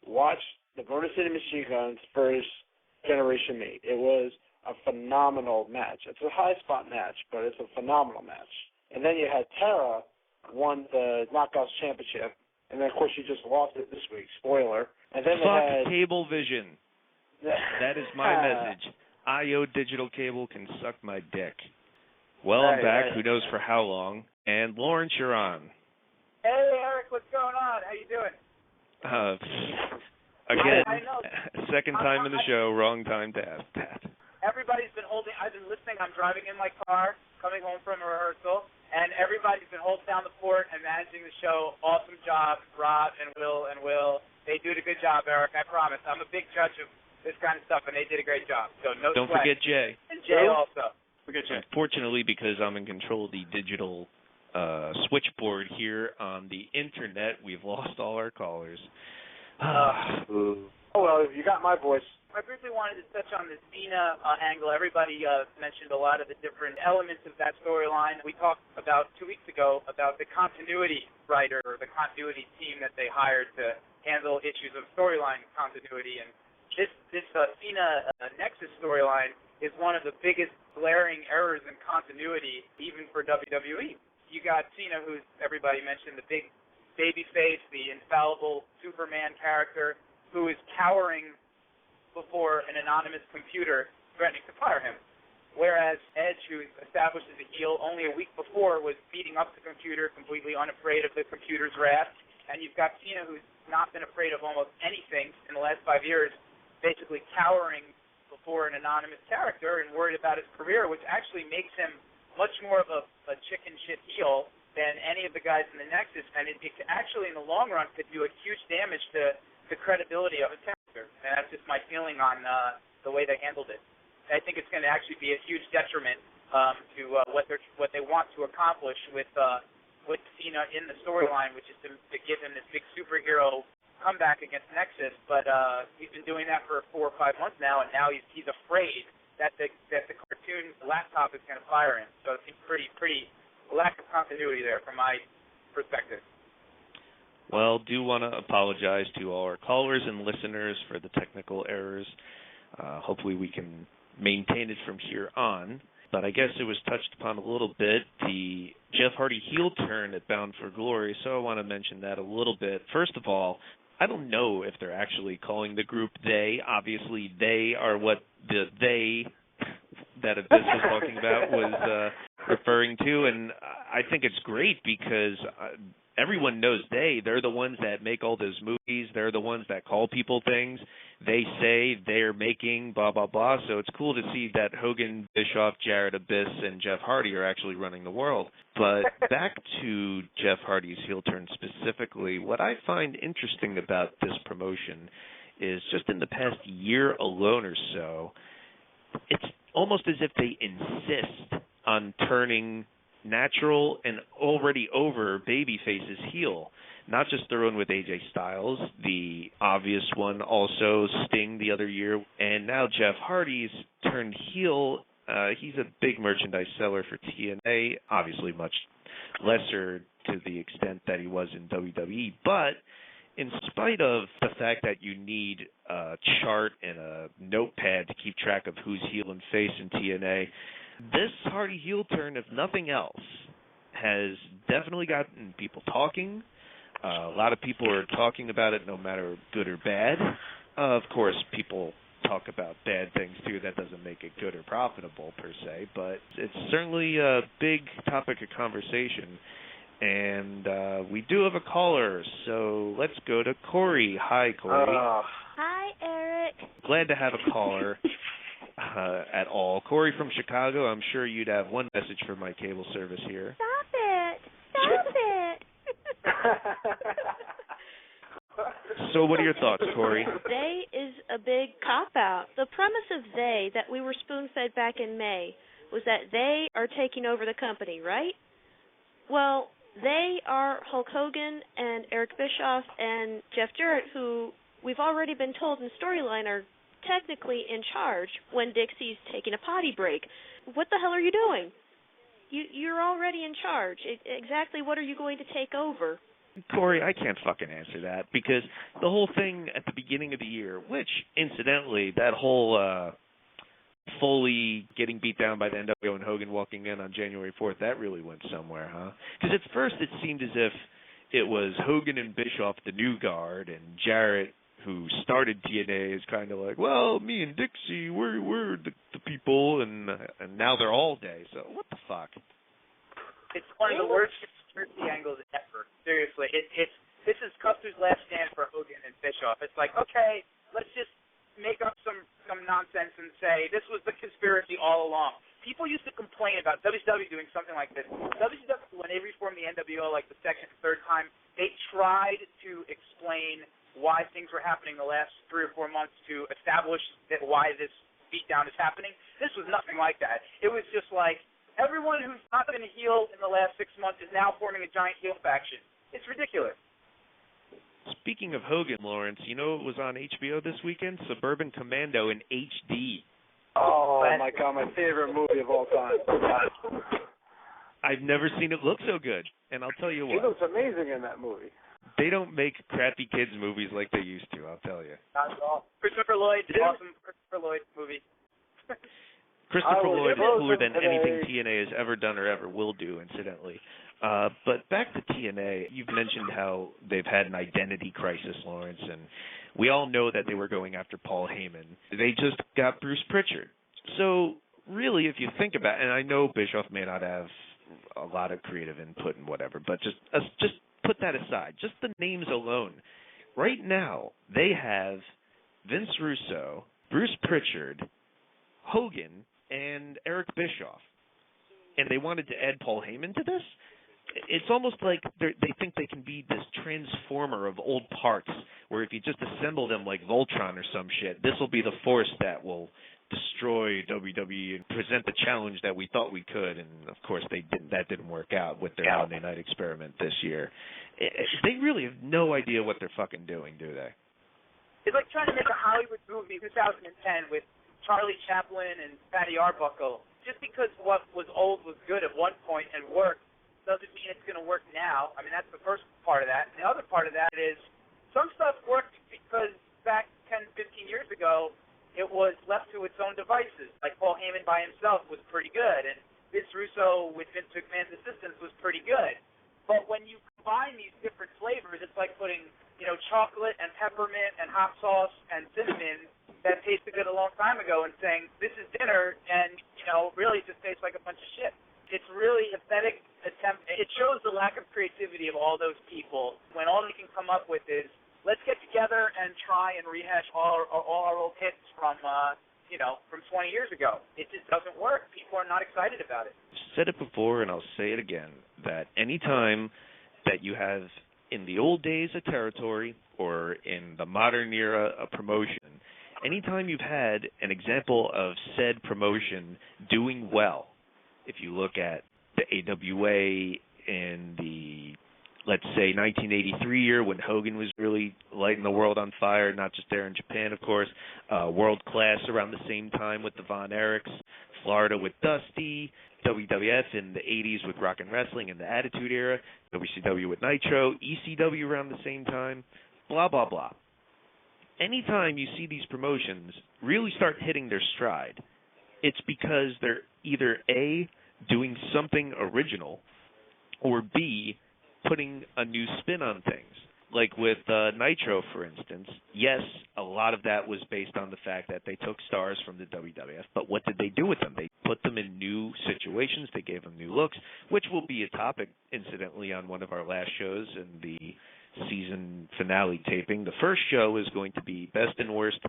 S2: watch the Motor City Machine Guns versus Generation Me. It was a phenomenal match. It's a high spot match, but it's a phenomenal match. And then you had Tara won the Knockouts Championship, and then of course she just lost it this week. Spoiler. And then
S1: Fuck Cablevision. That is my message. IO Digital Cable can suck my dick. Well, I'm back. Who knows for how long? And Lawrence, you're on.
S6: Hey, Eric, what's going on? How you doing?
S1: Again, second time in the show, wrong time to ask Pat.
S6: Everybody's been I've been listening. I'm driving in my car, coming home from a rehearsal, and everybody's been holding down the fort and managing the show. Awesome job, Rob and Will. They do a good job, Eric, I promise. I'm a big judge of this kind of stuff, and they did a great job. So
S1: Don't forget Jay.
S6: And Jay also.
S1: Unfortunately, because I'm in control of the digital switchboard here on the internet, we've lost all our callers.
S2: Oh, well, you got my voice.
S6: I briefly wanted to touch on the Cena angle. Everybody mentioned a lot of the different elements of that storyline. We talked about 2 weeks ago about the continuity writer or the continuity team that they hired to handle issues of storyline continuity. And this Cena Nexus storyline is one of the biggest glaring errors in continuity, even for WWE. You got Cena, who's everybody mentioned, the big babyface, the infallible Superman character, who is cowering before an anonymous computer threatening to fire him. Whereas Edge, who established as a heel only a week before, was beating up the computer, completely unafraid of the computer's wrath. And you've got Cena, who's not been afraid of almost anything in the last 5 years, basically cowering before an anonymous character and worried about his career, which actually makes him much more of a chicken shit heel than any of the guys in the Nexus. And it actually, in the long run, could do a huge damage to the credibility of a character. And that's just my feeling on the way they handled it. I think it's going to actually be a huge detriment to what they want to accomplish with Cena in the storyline, which is to give him this big superhero comeback against Nexus. But he's been doing that for 4 or 5 months now, and now he's afraid that the cartoon laptop is going to fire him. So it seems pretty lack of continuity there from my perspective.
S1: Well, do want to apologize to all our callers and listeners for the technical errors. Hopefully we can maintain it from here on. But I guess it was touched upon a little bit, the Jeff Hardy heel turn at Bound for Glory, so I want to mention that a little bit. First of all, I don't know if they're actually calling the group they. Obviously, they are what the they that Abyss was talking about was referring to, and I think it's great because everyone knows they're the ones that make all those movies. They're the ones that call people things. They say they're making blah, blah, blah. So it's cool to see that Hogan, Bischoff, Jarrett, Abyss, and Jeff Hardy are actually running the world. But back to Jeff Hardy's heel turn specifically, what I find interesting about this promotion is just in the past year alone or so, it's almost as if they insist on turning natural and already over baby faces heel. Not just their own with AJ Styles, the obvious one also, Sting the other year, and now Jeff Hardy's turned heel. He's a big merchandise seller for TNA, obviously much lesser to the extent that he was in WWE, but in spite of the fact that you need a chart and a notepad to keep track of who's heel and face in TNA, this Hardy heel turn, if nothing else, has definitely gotten people talking. A lot of people are talking about it no matter good or bad. Of course, people talk about bad things, too. That doesn't make it good or profitable, per se. But it's certainly a big topic of conversation. And we do have a caller, so let's go to Corey. Hi, Corey.
S7: Hi, Eric.
S1: Glad to have a caller. At all. Corey from Chicago, I'm sure you'd have one message for my cable service here.
S7: Stop it. Stop it.
S1: So what are your thoughts, Corey?
S7: They is a big cop-out. The premise of they that we were spoon-fed back in May was that they are taking over the company, right? Well, they are Hulk Hogan and Eric Bischoff and Jeff Jarrett, who we've already been told in storyline are technically in charge when Dixie's taking a potty break. What the hell are you doing? You're already in charge. Exactly what are you going to take over?
S1: Corey, I can't fucking answer that because the whole thing at the beginning of the year, which, incidentally, that whole Foley getting beat down by the NWO and Hogan walking in on January 4th, that really went somewhere, huh? Because at first it seemed as if it was Hogan and Bischoff, the new guard, and Jarrett, who started TNA, is kind of like, well, me and Dixie, we're the people, and now they're all day. So what the fuck?
S6: It's one of the worst conspiracy angles ever. Seriously, this is Custer's last stand for Hogan and Bischoff. It's like, okay, let's just make up some nonsense and say this was the conspiracy all along. People used to complain about WCW doing something like this. WCW, when they reformed the NWO like the second, third time, they tried to explain why things were happening the last 3 or 4 months to establish that why this beatdown is happening. This was nothing like that. It was just like everyone who's not been a heel in the last 6 months is now forming a giant heel faction. It's ridiculous.
S1: Speaking of Hogan, Lawrence, you know what was on HBO this weekend? Suburban Commando in HD.
S5: Oh, my God, my favorite movie of all time.
S1: I've never seen it look so good, and I'll tell you what.
S5: He looks amazing in that movie.
S1: They don't make crappy kids movies like they used to, I'll tell you.
S6: Not at all. Christopher Lloyd, awesome Christopher Lloyd movie.
S1: Christopher Lloyd is cooler than anything TNA has ever done or ever will do, incidentally. But back to TNA, you've mentioned how they've had an identity crisis, Lawrence, and we all know that they were going after Paul Heyman. They just got Bruce Pritchard. So really, if you think about, and I know Bischoff may not have a lot of creative input and whatever, but just put that aside. Just the names alone. Right now, they have Vince Russo, Bruce Pritchard, Hogan, and Eric Bischoff. And they wanted to add Paul Heyman to this? It's almost like they think they can be this transformer of old parts, where if you just assemble them like Voltron or some shit, this will be the force that will destroy WWE and present the challenge that we thought we could. And, of course, that didn't work out with their Monday Night experiment this year. They really have no idea what they're fucking doing, do they?
S6: It's like trying to make a Hollywood movie in 2010 with Charlie Chaplin and Fatty Arbuckle. Just because what was old was good at one point and worked doesn't mean it's going to work now. I mean, that's the first part of that. And the other part of that is some stuff worked because back 10, 15 years ago, it was left to its own devices. Like Paul Heyman by himself was pretty good, and Vince Russo with Vince McMahon's assistance was pretty good. But when you combine these different flavors, it's like putting, chocolate and peppermint and hot sauce and cinnamon that tasted good a long time ago and saying, this is dinner, and, really just tastes like a bunch of shit. It's really a pathetic attempt. It shows the lack of creativity of all those people when all they can come up with is, let's get together and try and rehash all our old hits from 20 years ago. It just doesn't work. People are not excited about it.
S1: I've said it before, and I'll say it again, that any time that you have in the old days a territory or in the modern era a promotion, anytime you've had an example of said promotion doing well, if you look at the AWA in the, let's say, 1983 year when Hogan was really lighting the world on fire, not just there in Japan, of course, World Class around the same time with the Von Erichs, Florida with Dusty, WWF in the 80s with Rock and Wrestling in the Attitude Era, WCW with Nitro, ECW around the same time, blah, blah, blah. Anytime you see these promotions really start hitting their stride, it's because they're either A, doing something original, or B, putting a new spin on things. Like with Nitro, for instance, yes, a lot of that was based on the fact that they took stars from the WWF, but what did they do with them? They put them in new situations, they gave them new looks, which will be a topic, incidentally, on one of our last shows in the season finale taping. The first show is going to be Best and Worst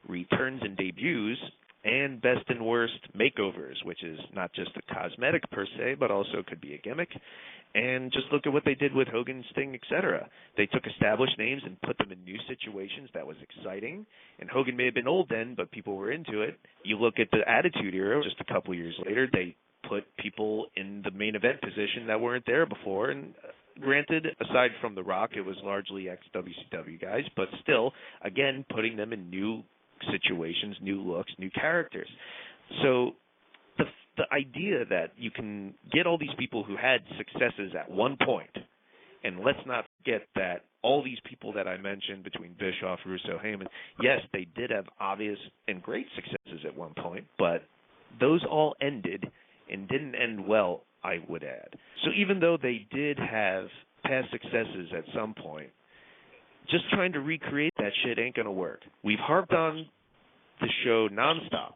S1: Returns and Debuts, and Best and Worst Makeovers, which is not just a cosmetic per se, but also could be a gimmick. And just look at what they did with Hogan, Sting, etc. They took established names and put them in new situations. That was exciting. And Hogan may have been old then, but people were into it. You look at the Attitude Era, just a couple years later, they put people in the main event position that weren't there before. And granted, aside from The Rock, it was largely ex-WCW guys, but still, again, putting them in new situations, new looks, new characters. So the idea that you can get all these people who had successes at one point, and let's not forget that all these people that I mentioned between Bischoff, Russo, Heyman, yes, they did have obvious and great successes at one point, but those all ended and didn't end well, I would add. So even though they did have past successes at some point, just trying to recreate that shit ain't going to work. We've harped on the show nonstop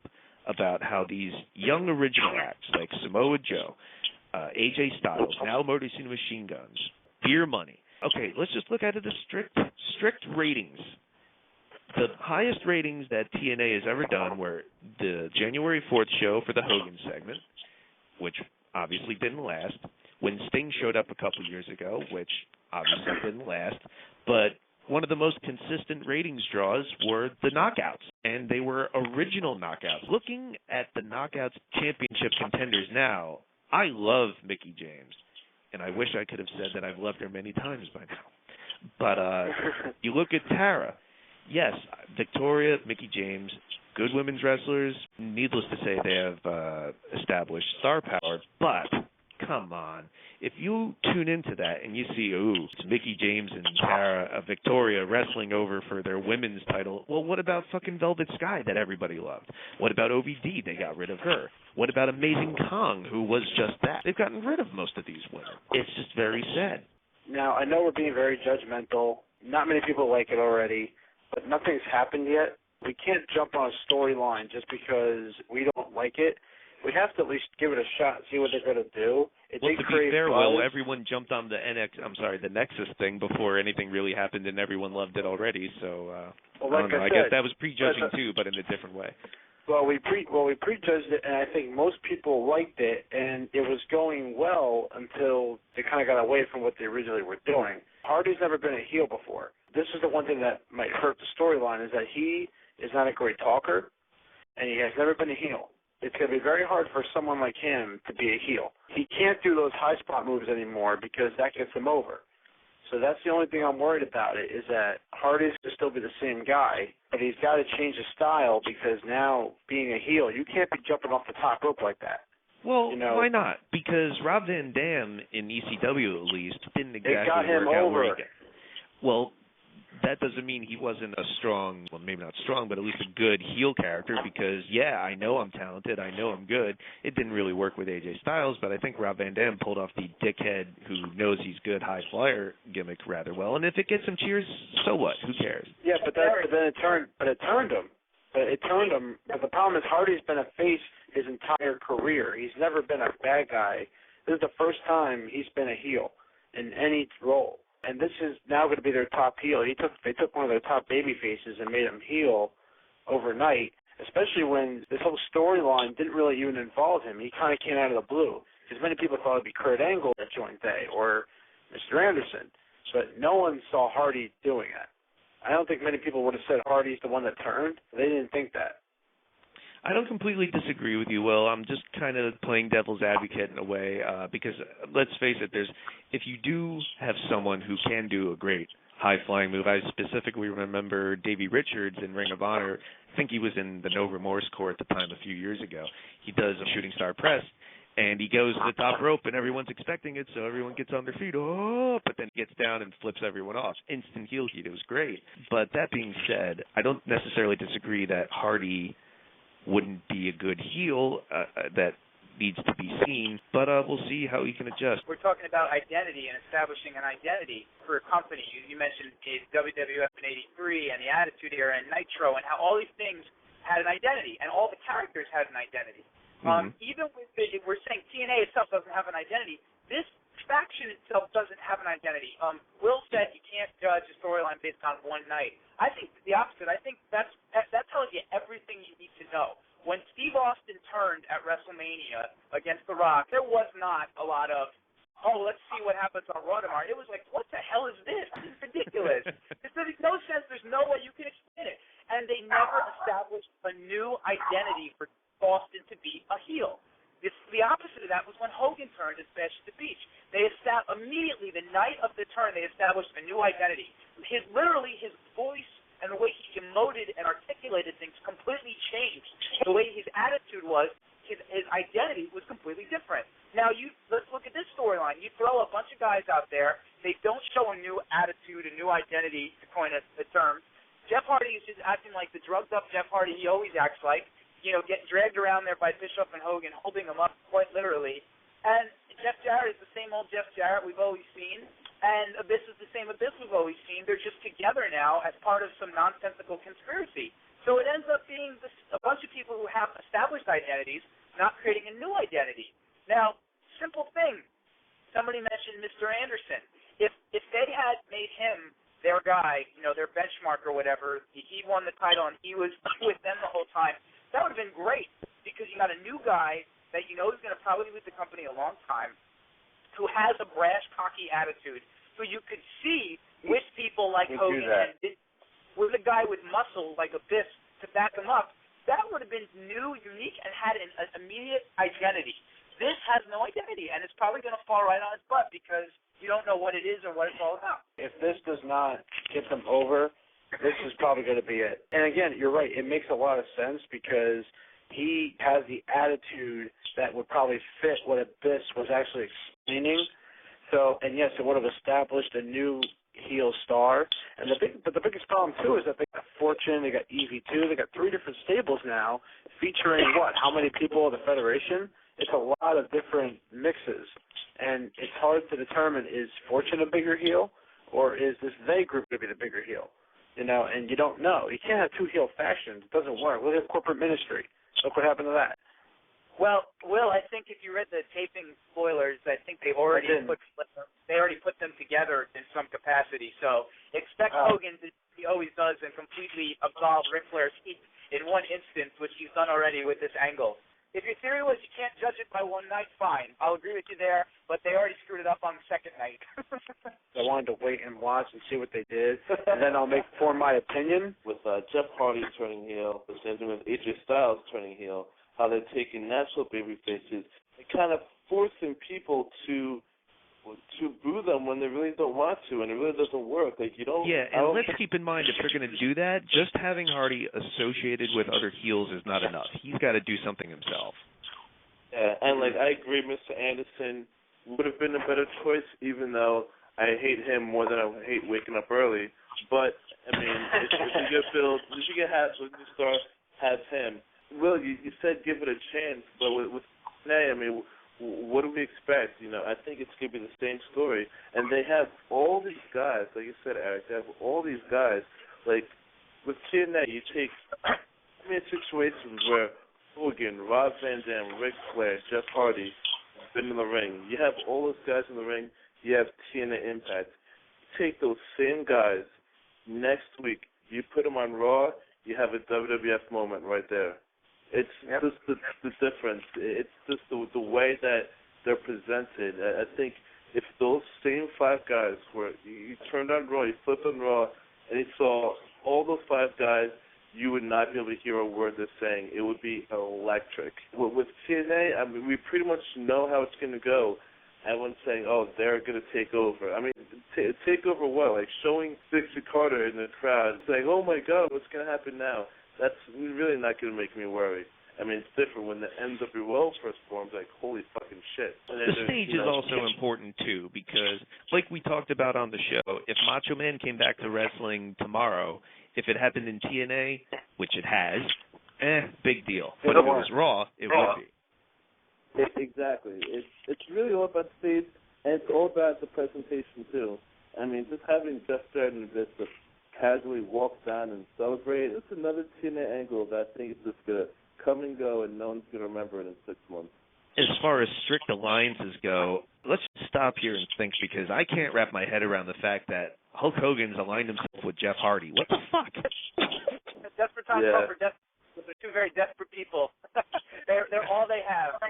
S1: about how these young original acts like Samoa Joe, AJ Styles, now Motor City Machine Guns, Beer Money. Okay, let's just look at it as strict ratings. The highest ratings that TNA has ever done were the January 4th show for the Hogan segment, which obviously didn't last, when Sting showed up a couple years ago, which obviously didn't last, but one of the most consistent ratings draws were the Knockouts, and they were original Knockouts. Looking at the Knockouts championship contenders now, I love Mickie James, and I wish I could have said that I've loved her many times by now. But you look at Tara, yes, Victoria, Mickie James, good women's wrestlers. Needless to say, they have established star power, but come on. If you tune into that and you see, it's Mickie James and Tara, Victoria wrestling over for their women's title, well, what about fucking Velvet Sky that everybody loved? What about OVD? They got rid of her. What about Amazing Kong, who was just that? They've gotten rid of most of these women. It's just very sad.
S2: Now, I know we're being very judgmental. Not many people like it already, but nothing's happened yet. We can't jump on a storyline just because we don't like it. We have to at least give it a shot, see what they're going to do.
S1: To be fair, Will, everyone jumped on the Nexus thing before anything really happened, and everyone loved it already. So I don't know. I guess that was prejudging too, but in a different way.
S2: Well, we prejudged it, and I think most people liked it, and it was going well until they kind of got away from what they originally were doing. Hardy's never been a heel before. This is the one thing that might hurt the storyline, is that he is not a great talker, and he has never been a heel. It's going to be very hard for someone like him to be a heel. He can't do those high spot moves anymore because that gets him over. So that's the only thing I'm worried about, it is that Hardy's going to still be the same guy, but he's got to change his style because now, being a heel, you can't be jumping off the top rope like that.
S1: Well, why not? Because Rob Van Dam in ECW, at least, didn't exactly
S2: got him
S1: work out
S2: over.
S1: where he got. Well, that doesn't mean he wasn't a strong, well, maybe not strong, but at least a good heel character because, yeah, I know I'm talented, I know I'm good. It didn't really work with AJ Styles, but I think Rob Van Dam pulled off the dickhead who knows he's good high flyer gimmick rather well. And if it gets him cheers, so what? Who cares?
S2: Yeah, but it turned him. But the problem is Hardy's been a face his entire career. He's never been a bad guy. This is the first time he's been a heel in any role. And this is now going to be their top heel. They took one of their top baby faces and made him heel overnight, especially when this whole storyline didn't really even involve him. He kind of came out of the blue because many people thought it would be Kurt Angle that joined Day or Mr. Anderson, but no one saw Hardy doing it. I don't think many people would have said Hardy's the one that turned. They didn't think that.
S1: I don't completely disagree with you, Will. I'm just kind of playing devil's advocate in a way because, let's face it, if you do have someone who can do a great high-flying move, I specifically remember Davey Richards in Ring of Honor. I think he was in the No Remorse Corps at the time a few years ago. He does a shooting star press, and he goes to the top rope, and everyone's expecting it, so everyone gets on their feet, but then he gets down and flips everyone off. Instant heel heat. It was great. But that being said, I don't necessarily disagree that Hardy wouldn't be a good heel that needs to be seen, but we'll see how he can adjust.
S6: We're talking about identity and establishing an identity for a company. You mentioned WWF in '83 and the Attitude Era and Nitro and how all these things had an identity and all the characters had an identity. Even with we're saying TNA itself doesn't have an identity. This faction itself doesn't have an identity. Will said you can't judge a storyline based on one night. I think the opposite. I think that tells you everything you need to know. When Steve Austin turned at WrestleMania against The Rock, there was not a lot of, let's see what happens on Raw tomorrow. It was like, what the hell is this? This is ridiculous. It makes no sense. There's no way you can explain it. And they never established a new identity for Austin to be a heel. The opposite of that was when Hogan turned at Bash at the Beach. They immediately, the night of the turn, they established a new identity. His voice and the way he emoted and articulated things completely changed. The way his attitude was, his identity was completely different. Now, let's look at this storyline. You throw a bunch of guys out there. They don't show a new attitude, a new identity, to coin a term. Jeff Hardy is just acting like the drugged-up Jeff Hardy he always acts like, getting dragged around there by Bischoff and Hogan, holding him up quite literally. And Jeff Jarrett is the same old Jeff Jarrett we've always seen. And Abyss is the same Abyss we've always seen. They're just together now as part of some nonsensical conspiracy. So it ends up being a bunch of people who have established identities not creating a new identity. Now, simple thing. Somebody mentioned Mr. Anderson. If they had made him their guy, their benchmark or whatever, he won the title and he was with them the whole time, that would have been great because you got a new guy that is going to probably be with the company a long time, who has a brash, cocky attitude, who you could see with people like Hogan and with a guy with muscle like Abyss to back him up. That would have been new, unique, and had an immediate identity. This has no identity, and it's probably going to fall right on its butt because you don't know what it is or what it's all about.
S2: If this does not get them over, this is probably going to be it. And again, you're right. It makes a lot of sense because he has the attitude that would probably fit what Abyss was actually explaining. So, and yes, it would have established a new heel star. And the biggest problem too is that they got Fortune, they got EV2, they got 3 different stables now, featuring how many people of the Federation? It's a lot of different mixes, and it's hard to determine, is Fortune a bigger heel or is this They group going to be the bigger heel? and you don't know. You can't have two heel factions. It doesn't work. Look at corporate ministry. Look what happened to that.
S6: Well, Will, I think if you read the taping spoilers, I think they already put them together in some capacity. So expect Hogan to do what he always does and completely absolve Ric Flair's heat in one instance, which he's done already with this angle. If your theory was you can't judge it by one night, fine. I'll agree with you there, but they already screwed it up on the second night.
S2: I wanted to wait and watch and see what they did, and then I'll form my opinion.
S4: With Jeff Hardy turning heel, the same thing with AJ Styles turning heel, how they're taking natural baby faces and kind of forcing people to boo them when they really don't want to, and it really doesn't work. Like, you don't.
S1: Yeah, and let's keep in mind, if they're going to do that, just having Hardy associated with other heels is not enough. He's got to do something himself.
S4: Yeah, and I agree, Mr. Anderson would have been a better choice, even though I hate him more than I hate waking up early. But I mean, if you get Bill, if you get Hasbro, have him. Will, you said give it a chance, but with TNA, I mean, what do we expect? I think it's going to be the same story. And they have all these guys, like you said, Eric, they have all these guys. Like, with TNA, you take situations where Hogan, Rob Van Dam, Ric Flair, Jeff Hardy have been in the ring. You have all those guys in the ring. You have TNA Impact. You take those same guys next week, you put them on Raw, you have a WWF moment right there. It's just the difference. It's just the way that they're presented. I think if those same five guys were, you turned on Raw, you flipped on Raw, and you saw all those five guys, you would not be able to hear a word they're saying. It would be electric. With TNA, I mean, we pretty much know how it's going to go. Everyone's saying, oh, they're going to take over. I mean, take over what? Like showing Dixie Carter in the crowd saying, oh, my God, what's going to happen now? That's really not going to make me worry. I mean, it's different when the NWO first forms, like, holy fucking shit.
S1: The stage is also important, too, because, like we talked about on the show, if Macho Man came back to wrestling tomorrow, if it happened in TNA, which it has, big deal. But if it was Raw, it would be.
S4: Exactly. It's really all about the stage, and it's all about the presentation, too. I mean, just having Jeff Jarrett and Vista casually walk down and celebrate, it's another TNA angle that I think is just going to come and go, and no one's going to remember it in 6 months.
S1: As far as strict alliances go, let's stop here and think, because I can't wrap my head around the fact that Hulk Hogan's aligned himself with Jeff Hardy. What the fuck?
S6: Desperate times call for desperate. They're two very desperate people. they're all they have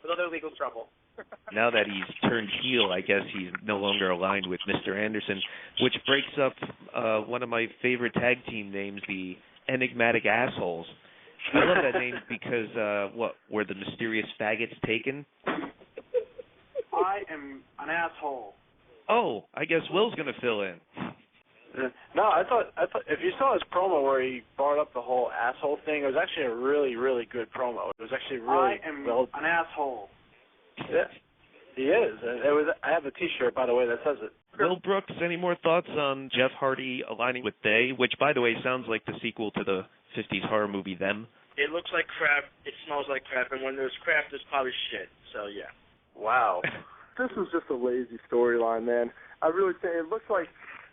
S6: with other legal trouble.
S1: Now that he's turned heel, I guess he's no longer aligned with Mr. Anderson, which breaks up one of my favorite tag team names, the Enigmatic Assholes. I love that name because, were the mysterious faggots taken?
S3: I am an asshole.
S1: Oh, I guess Will's going to fill in.
S2: No, I thought if you saw his promo where he brought up the whole asshole thing, it was actually a really, really good promo. It was actually really
S3: I am
S2: an
S3: asshole.
S2: Yeah, he is. I have a T-shirt, by the way, that says it.
S1: Will Brooks, any more thoughts on Jeff Hardy aligning with They, which, by the way, sounds like the sequel to the 50s horror movie Them?
S3: It looks like crap. It smells like crap. And when there's crap, there's probably shit. So, yeah.
S2: Wow.
S5: This was just a lazy storyline, man. I really think it looks like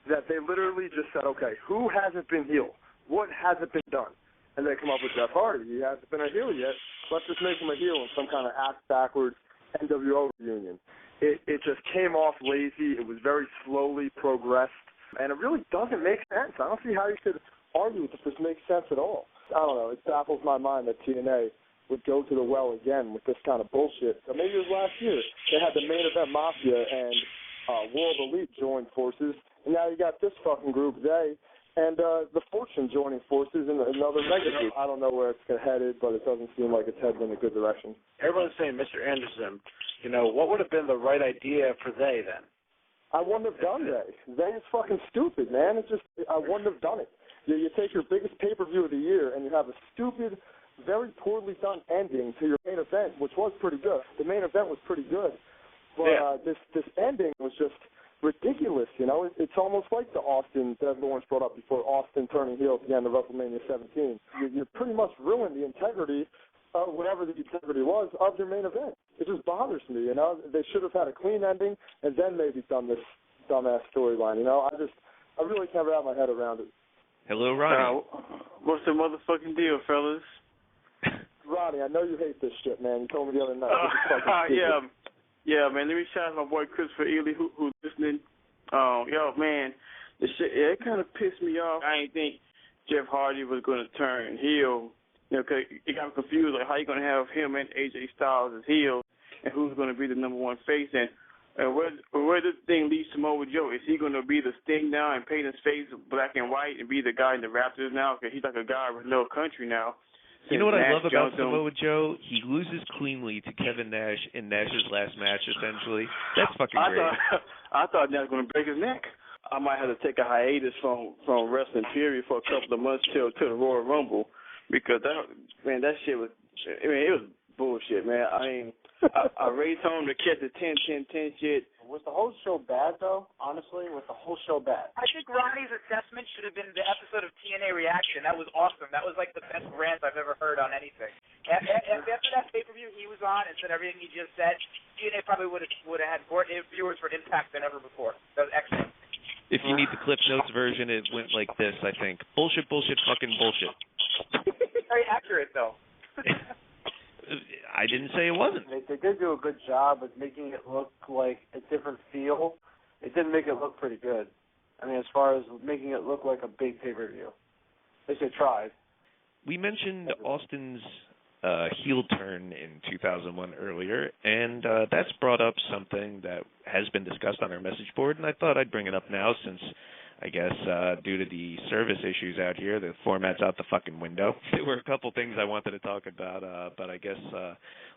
S5: that they literally just said, okay, who hasn't been healed? What hasn't been done? And they come up with Jeff Hardy. He hasn't been a heel yet. Let's just make him a heel in some kind of ass-backwards NWO reunion. It just came off lazy. It was very slowly progressed, and it really doesn't make sense. I don't see how you could argue that this makes sense at all. I don't know. It baffles my mind that TNA would go to the well again with this kind of bullshit. So maybe it was last year. They had the Main Event Mafia and World Elite join forces, and now you got this fucking group, They, and the Fortune joining forces in another mega group. I don't know where it's headed, but it doesn't seem like it's headed in a good direction.
S2: Everyone's saying, Mr. Anderson, what would have been the right idea for They then?
S5: I wouldn't have done They. They is fucking stupid, man. I wouldn't have done it. You take your biggest pay-per-view of the year, and you have a stupid, very poorly done ending to your main event, which was pretty good. The main event was pretty good, but this ending was just ridiculous. It's almost like the Austin that Lawrence brought up before, Austin turning heel at the end of WrestleMania 17. You pretty much ruined the integrity of whatever the integrity was of your main event. It just bothers me. They should have had a clean ending and then maybe done this dumbass storyline. I really can't wrap my head around it.
S1: Hello, Ronnie.
S8: What's the motherfucking deal, fellas?
S5: Ronnie, I know you hate this shit, man. You told me the other night. This is fucking stupid.
S8: Yeah, man. Let me shout out my boy Christopher Ely, who's listening. Yo, man, the shit, it kind of pissed me off. I didn't think Jeff Hardy was going to turn heel. You know, 'cause it got me confused. Like, how you going to have him and AJ Styles as heel, and who's going to be the number one face? And where this thing leads Samoa Joe? Is he going to be the Sting now and paint his face black and white and be the guy in the Raptors now? Because he's like a guy with no country now.
S1: You know what I love about Samoa Joe? He loses cleanly to Kevin Nash in Nash's last match, essentially. That's fucking great.
S8: I thought Nash was going to break his neck. I might have to take a hiatus from wrestling period for a couple of months till the Royal Rumble, because that shit was, it was bullshit, man. I mean, I raised home to catch the 10-10-10 shit.
S2: Was the whole show bad, though? Honestly, was the whole show bad?
S6: I think Ronnie's assessment should have been the episode of TNA Reaction. That was awesome. That was like the best rant I've ever heard on anything. After that pay-per-view he was on and said everything he just said, TNA probably would have had more viewers for Impact than ever before. That was excellent.
S1: If you need the Cliff Notes version, it went like this, I think. Bullshit, bullshit, fucking bullshit.
S6: Very accurate, though.
S1: I didn't say it wasn't.
S2: They did do a good job of making it look like a different feel. It didn't make it look pretty good. I mean, as far as making it look like a big pay-per-view. At least they tried.
S1: We mentioned Austin's heel turn in 2001 earlier, and that's brought up something that has been discussed on our message board, and I thought I'd bring it up now since, I guess, due to the service issues out here, the format's out the fucking window. There were a couple things I wanted to talk about, but I guess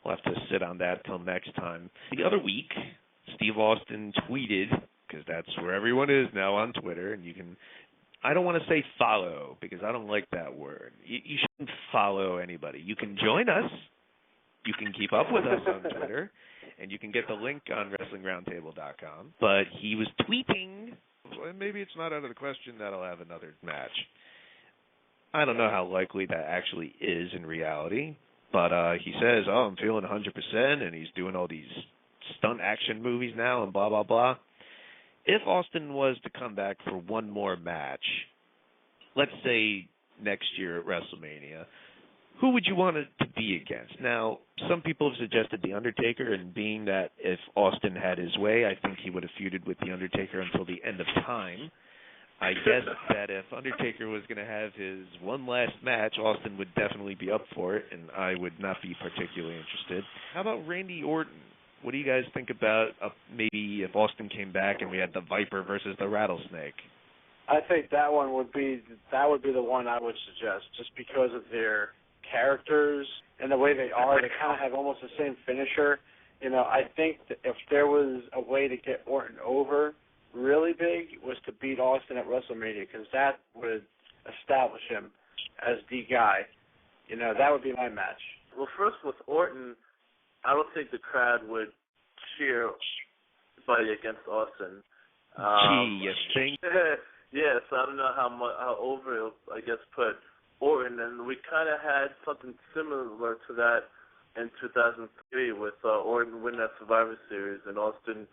S1: we'll have to sit on that till next time. The other week, Steve Austin tweeted, because that's where everyone is now on Twitter, and you can, I don't want to say follow, because I don't like that word. You shouldn't follow anybody. You can join us. You can keep up with us on Twitter, and you can get the link on WrestlingRoundtable.com. But he was tweeting, and maybe it's not out of the question that I'll have another match. I don't know how likely that actually is in reality, but he says, I'm feeling 100%, and he's doing all these stunt action movies now and blah, blah, blah. If Austin was to come back for one more match, let's say next year at WrestleMania, who would you want it to be against? Now, some people have suggested The Undertaker, and being that if Austin had his way, I think he would have feuded with The Undertaker until the end of time. I guess that if Undertaker was going to have his one last match, Austin would definitely be up for it, and I would not be particularly interested. How about Randy Orton? What do you guys think about maybe if Austin came back and we had the Viper versus the Rattlesnake?
S2: I think that would be the one I would suggest, just because of their characters and the way they are. They kind of have almost the same finisher. You know, I think that if there was a way to get Orton over really big, was to beat Austin at WrestleMania, because that would establish him as the guy. You know, that would be my match.
S4: Well, first with Orton, I don't think the crowd would cheer somebody against Austin.
S1: Gee, you think?
S4: Yeah, so I don't know how over it'll, I guess, put Orton, and we kind of had something similar to that in 2003 with Orton winning that Survivor Series and Austin,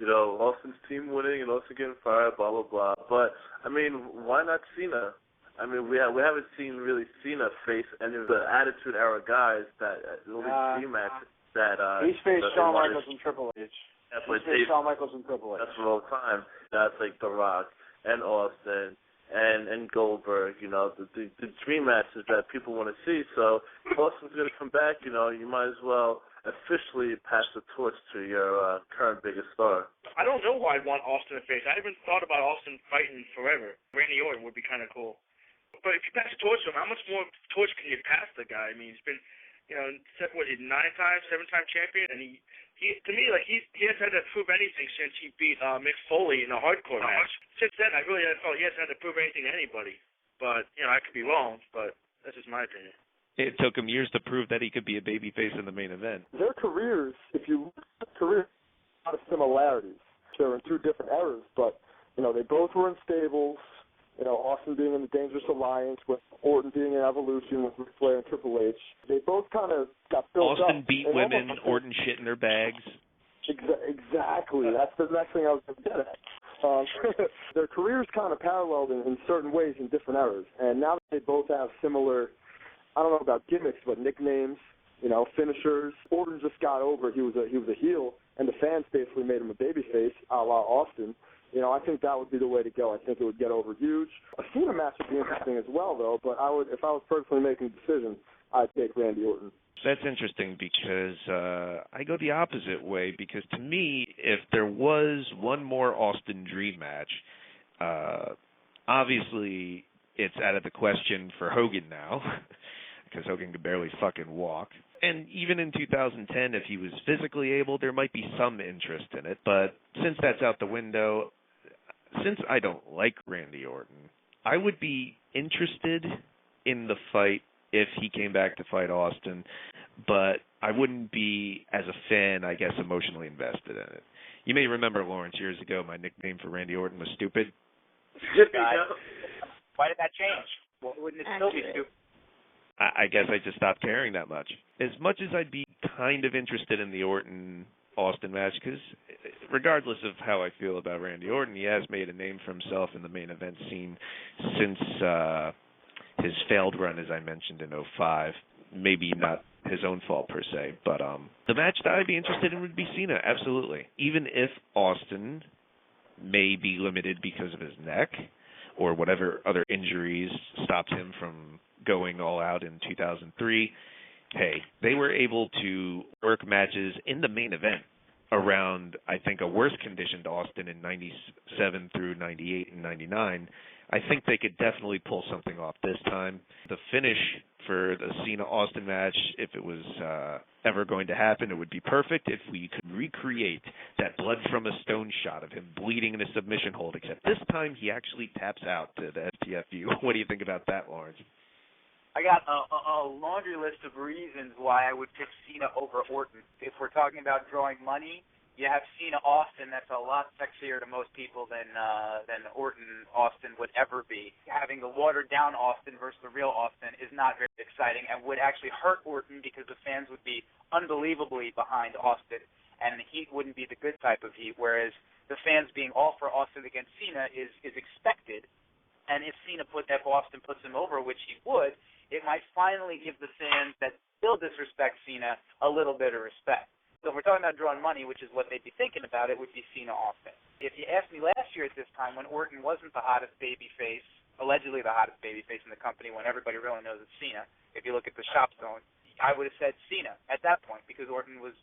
S4: Austin's team winning and Austin getting fired, blah, blah, blah. But, I mean, why not Cena? I mean, we haven't seen really Cena face any of the Attitude Era guys that only three matches that
S2: he's faced Shawn Michaels and Triple H.
S4: That's
S2: he's faced Shawn Michaels and Triple H.
S4: That's for all time. That's like The Rock and Austin and Goldberg. The dream matches that people want to see. So if Austin's going to come back, you might as well officially pass the torch to your current biggest star.
S3: I don't know who I'd want Austin to face. I haven't thought about Austin fighting forever. Randy Orton would be kind of cool. But if you pass the torch to him, how much more torch can you pass the guy? I mean, he's been, 7-time champion, and he to me, like, he hasn't had to prove anything since he beat Mick Foley in a hardcore match. Since then, I really haven't felt he hasn't had to prove anything to anybody. But, I could be wrong, but that's just my opinion.
S1: It took him years to prove that he could be a babyface in the main event.
S5: Their careers, if you look at their careers, a lot of similarities. They're in two different eras, but, they both were in stables. Austin being in the Dangerous Alliance, with Orton being in Evolution with Ric Flair and Triple H. They both kind of got built up.
S1: Austin beat women, Orton shit in their bags.
S5: Exactly. That's the next thing I was going to get at. Their careers kind of paralleled in certain ways in different eras, and now that they both have similar, I don't know about gimmicks, but nicknames, finishers. Orton just got over. He was a heel, and the fans basically made him a babyface, a la Austin. I think that would be the way to go. I think it would get over huge. A Cena match would be interesting as well, though. But if I was personally making a decision, I'd take Randy Orton.
S1: That's interesting because I go the opposite way, because to me, if there was one more Austin Dream match, obviously it's out of the question for Hogan now, because Hogan could barely fucking walk. And even in 2010, if he was physically able, there might be some interest in it. But since that's out the window, since I don't like Randy Orton, I would be interested in the fight if he came back to fight Austin, but I wouldn't be, as a fan, I guess, emotionally invested in it. You may remember, Lawrence, years ago, my nickname for Randy Orton was Stupid.
S6: Why did that change? Well, wouldn't it still be stupid?
S1: I guess I just stopped caring that much. As much as I'd be kind of interested in the Orton-Austin match, because regardless of how I feel about Randy Orton, he has made a name for himself in the main event scene since his failed run, as I mentioned, in 2005. Maybe not his own fault per se, but the match that I'd be interested in would be Cena, absolutely. Even if Austin may be limited because of his neck or whatever other injuries stopped him from going all out in 2003, hey, they were able to work matches in the main event around, I think, a worse conditioned Austin in 97 through 98 and 99. I think they could definitely pull something off this time. The finish for the Cena-Austin match, if it was ever going to happen, it would be perfect if we could recreate that blood from a stone shot of him bleeding in a submission hold, except this time he actually taps out to the STFU. What do you think about that, Lawrence?
S6: I got a laundry list of reasons why I would pick Cena over Orton. If we're talking about drawing money, you have Cena-Austin. That's a lot sexier to most people than Orton-Austin would ever be. Having the watered-down Austin versus the real Austin is not very exciting and would actually hurt Orton because the fans would be unbelievably behind Austin, and the heat wouldn't be the good type of heat, whereas the fans being all for Austin against Cena is expected. And if Austin puts him over, which he would, it might finally give the fans that still disrespect Cena a little bit of respect. So if we're talking about drawing money, which is what they'd be thinking about, it would be Cena-Austin. If you asked me last year at this time when Orton wasn't the hottest babyface, allegedly the hottest babyface in the company, when everybody really knows it's Cena, if you look at the shop zone, I would have said Cena at that point because Orton was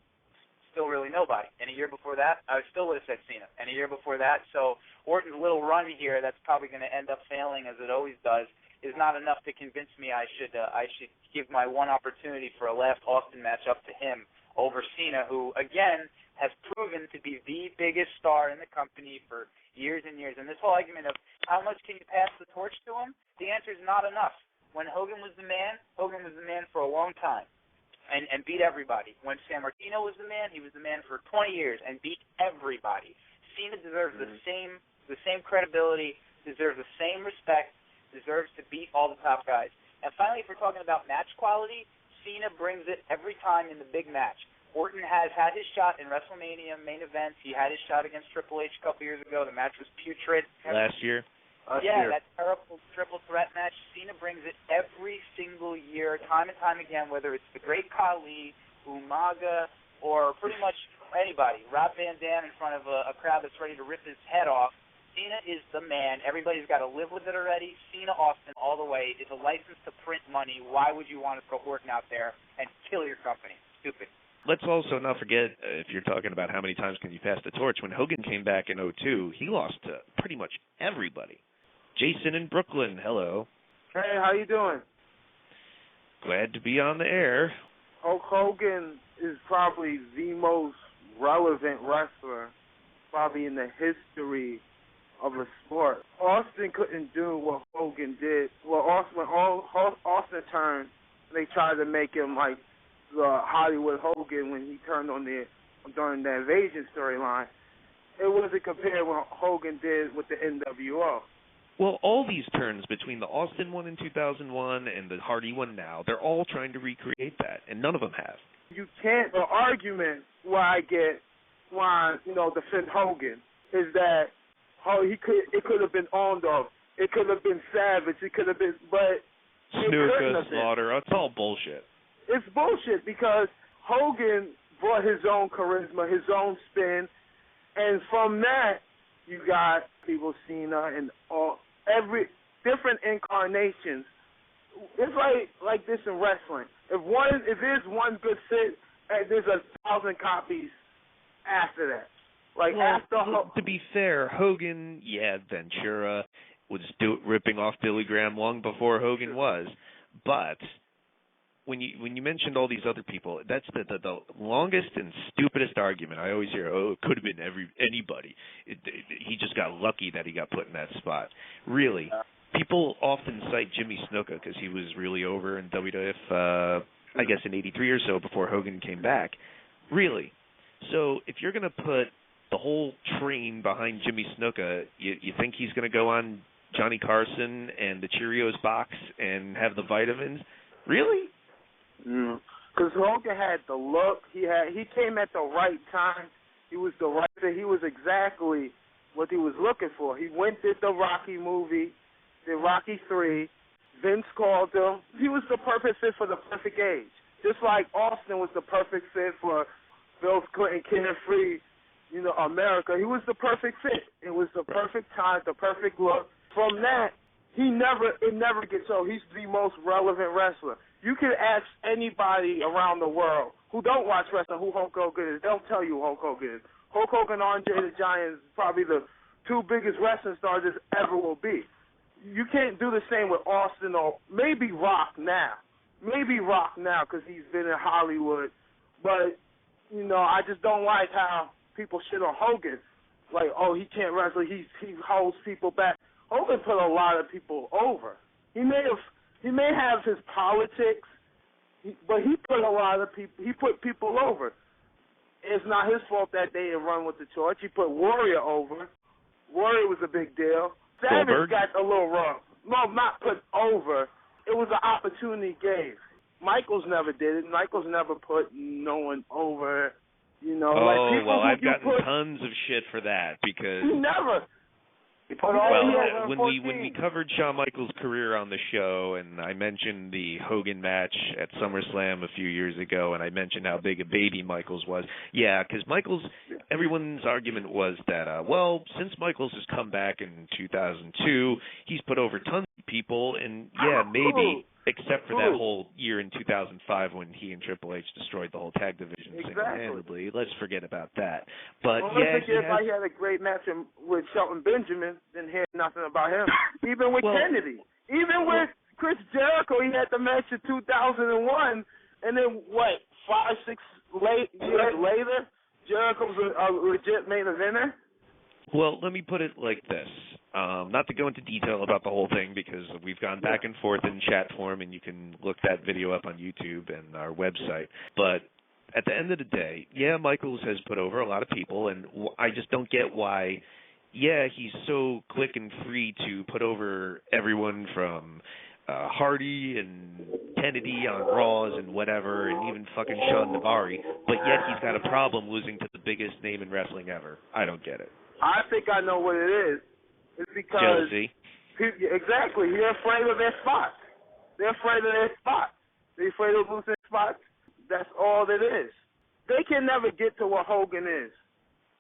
S6: still really nobody. And a year before that, I still would have said Cena. And a year before that, so Orton's little run here that's probably going to end up failing, as it always does, is not enough to convince me I should give my one opportunity for a last Austin match up to him over Cena, who, again, has proven to be the biggest star in the company for years and years. And this whole argument of how much can you pass the torch to him, the answer is not enough. When Hogan was the man for a long time and beat everybody. When San Martino was the man, he was the man for 20 years and beat everybody. Cena deserves the same credibility, deserves the same respect, deserves to beat all the top guys. And finally, if we're talking about match quality, Cena brings it every time in the big match. Orton has had his shot in WrestleMania main events. He had his shot against Triple H a couple years ago. The match was putrid.
S1: Last year?
S6: That terrible triple threat match. Cena brings it every single year, time and time again, whether it's the Great Khali, Umaga, or pretty much anybody. Rob Van Dam in front of a crowd that's ready to rip his head off. Cena is the man. Everybody's got to live with it already. Cena-Austin all the way. It's a license to print money. Why would you want to throw Orton out there and kill your company? Stupid.
S1: Let's also not forget, if you're talking about how many times can you pass the torch, when Hogan came back in 2002, he lost to pretty much everybody. Jason in Brooklyn, hello.
S9: Hey, how you doing?
S1: Glad to be on the air.
S9: Hulk Hogan is probably the most relevant wrestler probably in the history of a sport. Austin couldn't do what Hogan did. Well, when Austin turned, they tried to make him like the Hollywood Hogan when he turned on during the Invasion storyline. It wasn't compared to what Hogan did with the NWO.
S1: Well, all these turns between the Austin one in 2001 and the Hardy one now, they're all trying to recreate that, and none of them have.
S9: You can't. The argument why defend Hogan is that it could have been Ondo, it could have been Savage, it could have been, but
S1: Snuka, Slaughter, it's all bullshit.
S9: It's bullshit because Hogan brought his own charisma, his own spin, and from that you got people Cena and every different incarnations. It's like this in wrestling. If there's one good fit, there's 1,000 copies after that.
S1: To be fair, Hogan, Ventura was ripping off Billy Graham long before Hogan was, but when you mentioned all these other people, that's the longest and stupidest argument I always hear. Oh, it could have been anybody. He just got lucky that he got put in that spot. Really, people often cite Jimmy Snuka because he was really over in WWF. I guess in '83 or so before Hogan came back. Really, so if you're going to put the whole train behind Jimmy Snuka, you think he's going to go on Johnny Carson and the Cheerios box and have the vitamins? Really?
S9: Because Hogan had the look. He came at the right time. He was the right fit. He was exactly what he was looking for. He did the Rocky movie, did Rocky 3. Vince called him. He was the perfect fit for the perfect age. Just like Austin was the perfect fit for Bill Clinton, carefree, America. He was the perfect fit. It was the perfect time, the perfect look. From that, it never gets old. He's the most relevant wrestler. You can ask anybody around the world who don't watch wrestling who Hulk Hogan is. They'll tell you who Hulk Hogan is. Hulk Hogan, Andre the Giant is probably the two biggest wrestling stars there ever will be. You can't do the same with Austin or maybe Rock now. Because he's been in Hollywood. But, I just don't like how people shit on Hogan. Like, oh, he can't wrestle. He holds people back. Hogan put a lot of people over. He may have his politics, but he put a lot of people. He put people over. It's not his fault that they didn't run with the torch. He put Warrior over. Warrior was a big deal. Savage got a little rough. No, not put over. It was an opportunity he gave. Michaels never did it. Michaels never put no one over.
S1: I've gotten tons of shit for that because
S9: he never.
S1: When we covered Shawn Michaels' career on the show, and I mentioned the Hogan match at SummerSlam a few years ago, and I mentioned how big a baby Michaels was. Yeah, because everyone's argument was that, since Michaels has come back in 2002, he's put over tons of people, and maybe, except for that whole year in 2005 when he and Triple H destroyed the whole tag division single-handedly. Let's forget about that. But
S9: he had a great match with Shelton Benjamin. Didn't hear nothing about him. Even with Kennedy. Even with Chris Jericho, he had the match in 2001, and then 5-6 years later, Jericho was a legit main eventer?
S1: Well, let me put it like this. Not to go into detail about the whole thing because we've gone back and forth in chat form, and you can look that video up on YouTube and our website. But at the end of the day, Michaels has put over a lot of people, and I just don't get why, he's so quick and free to put over everyone from Hardy and Kennedy on Raws and whatever, and even fucking Sean Navarre, but yet he's got a problem losing to the biggest name in wrestling ever. I don't get it.
S9: I think I know what it is. It's because
S1: jealousy.
S9: Exactly. They're afraid of their spots. They're afraid of losing spots. That's all it is. They can never get to what Hogan is.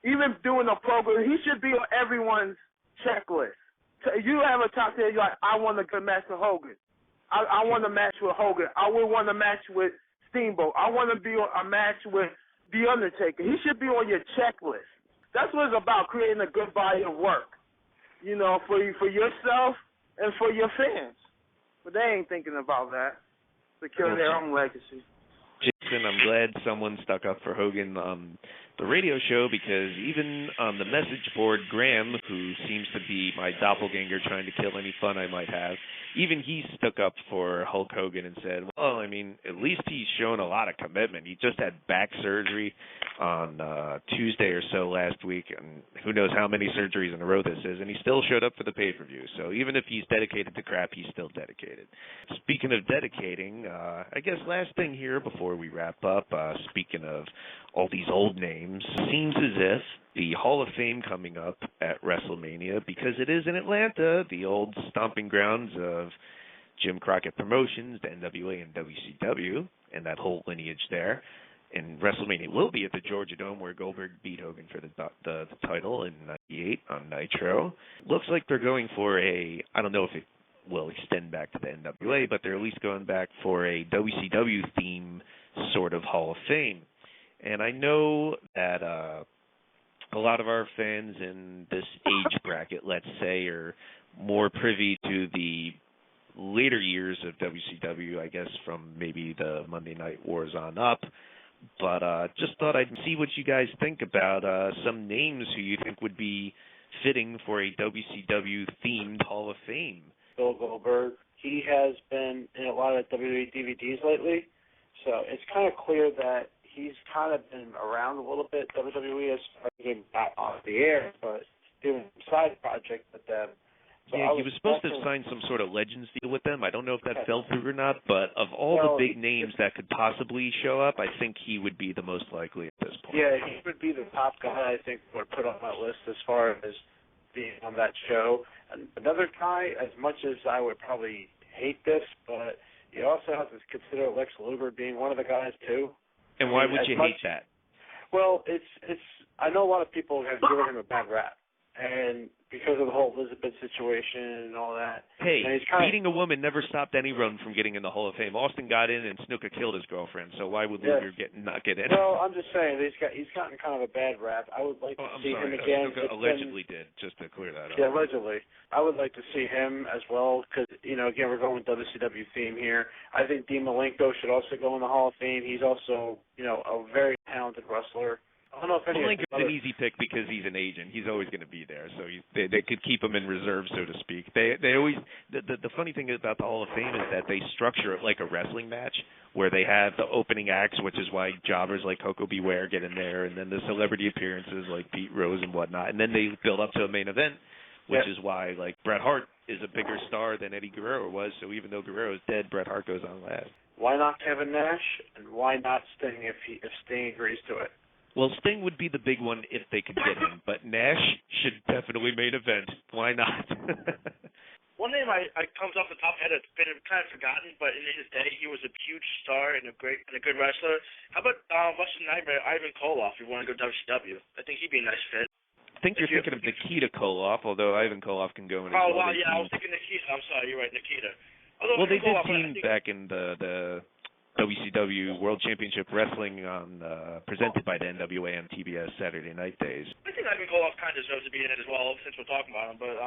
S9: Even doing a program, he should be on everyone's checklist. You have a top 10, you're like, I want a good match with Hogan. I want a match with Hogan. I would want a match with Steamboat. I want to be on a match with The Undertaker. He should be on your checklist. That's what it's about, creating a good body of work, for yourself and for your fans. But they ain't thinking about that. Secure their own legacy.
S1: Jason, I'm glad someone stuck up for Hogan on the radio show because even on the message board, Graham, who seems to be my doppelganger trying to kill any fun I might have, even he stuck up for Hulk Hogan and said, well, I mean, at least he's shown a lot of commitment. He just had back surgery on Tuesday or so last week, and who knows how many surgeries in a row this is, and he still showed up for the pay-per-view. So even if he's dedicated to crap, he's still dedicated. Speaking of dedicating, I guess last thing here before we wrap up, speaking of all these old names. Seems as if the Hall of Fame coming up at WrestleMania, because it is in Atlanta, the old stomping grounds of Jim Crockett Promotions, the NWA and WCW, and that whole lineage there. And WrestleMania will be at the Georgia Dome, where Goldberg beat Hogan for the title in '98 on Nitro. Looks like they're going for I don't know if it will extend back to the NWA, but they're at least going back for a WCW theme sort of Hall of Fame. And I know that a lot of our fans in this age bracket, let's say, are more privy to the later years of WCW, I guess, from maybe the Monday Night Wars on up. But just thought I'd see what you guys think about some names who you think would be fitting for a WCW-themed Hall of Fame.
S2: Bill Goldberg, he has been in a lot of WWE DVDs lately, so it's kind of clear that he's kind of been around a little bit, WWE, as far as getting back off the air, but doing a side project with them. So
S1: yeah, he was supposed to have signed some sort of Legends deal with them. I don't know if that fell through or not, but of all the big names that could possibly show up, I think he would be the most likely at this point.
S2: Yeah, he would be the top guy I think would put on my list as far as being on that show. And another guy, as much as I would probably hate this, but you also have to consider Lex Luger being one of the guys too.
S1: And why would you hate that?
S2: Well, it's. I know a lot of people have given him a bad rap, and because of the whole Elizabeth situation and all that.
S1: Hey,
S2: and
S1: beating a woman never stopped anyone from getting in the Hall of Fame. Austin got in and Snuka killed his girlfriend, so why would Luger not get in?
S2: Well, I'm just saying, he's gotten kind of a bad rap. I would like to see him again.
S1: Snuka allegedly did, just to clear that up.
S2: Yeah, allegedly. I would like to see him as well, because, again, we're going with WCW theme here. I think Dean Malenko should also go in the Hall of Fame. He's also, a very talented wrestler. I don't know if
S1: Malenko's an easy pick because he's an agent. He's always going to be there, so they could keep him in reserve, so to speak. They always the funny thing about the Hall of Fame is that they structure it like a wrestling match, where they have the opening acts, which is why jobbers like Coco Beware get in there, and then the celebrity appearances like Pete Rose and whatnot, and then they build up to a main event, which is why like Bret Hart is a bigger star than Eddie Guerrero was. So even though Guerrero is dead, Bret Hart goes on last.
S2: Why not Kevin Nash, and why not Sting if Sting agrees to it?
S1: Well, Sting would be the big one if they could get him, but Nash should definitely main event. Why not?
S3: One name I comes off the top of my head that's been kind of forgotten, but in his day he was a huge star and a good wrestler. How about Western Nightmare Ivan Koloff? If you want to go WCW, I think he'd be a nice fit.
S1: I think you're thinking of Nikita Koloff, although Ivan Koloff can go in.
S3: Oh wow, yeah, I was thinking Nikita. I'm sorry, you're right, Nikita.
S1: Well, they did team back in the WCW World Championship Wrestling on presented by the NWA on TBS Saturday night days.
S3: I think Ivan Koloff kind of deserves to be in it as well, since we're talking about him. But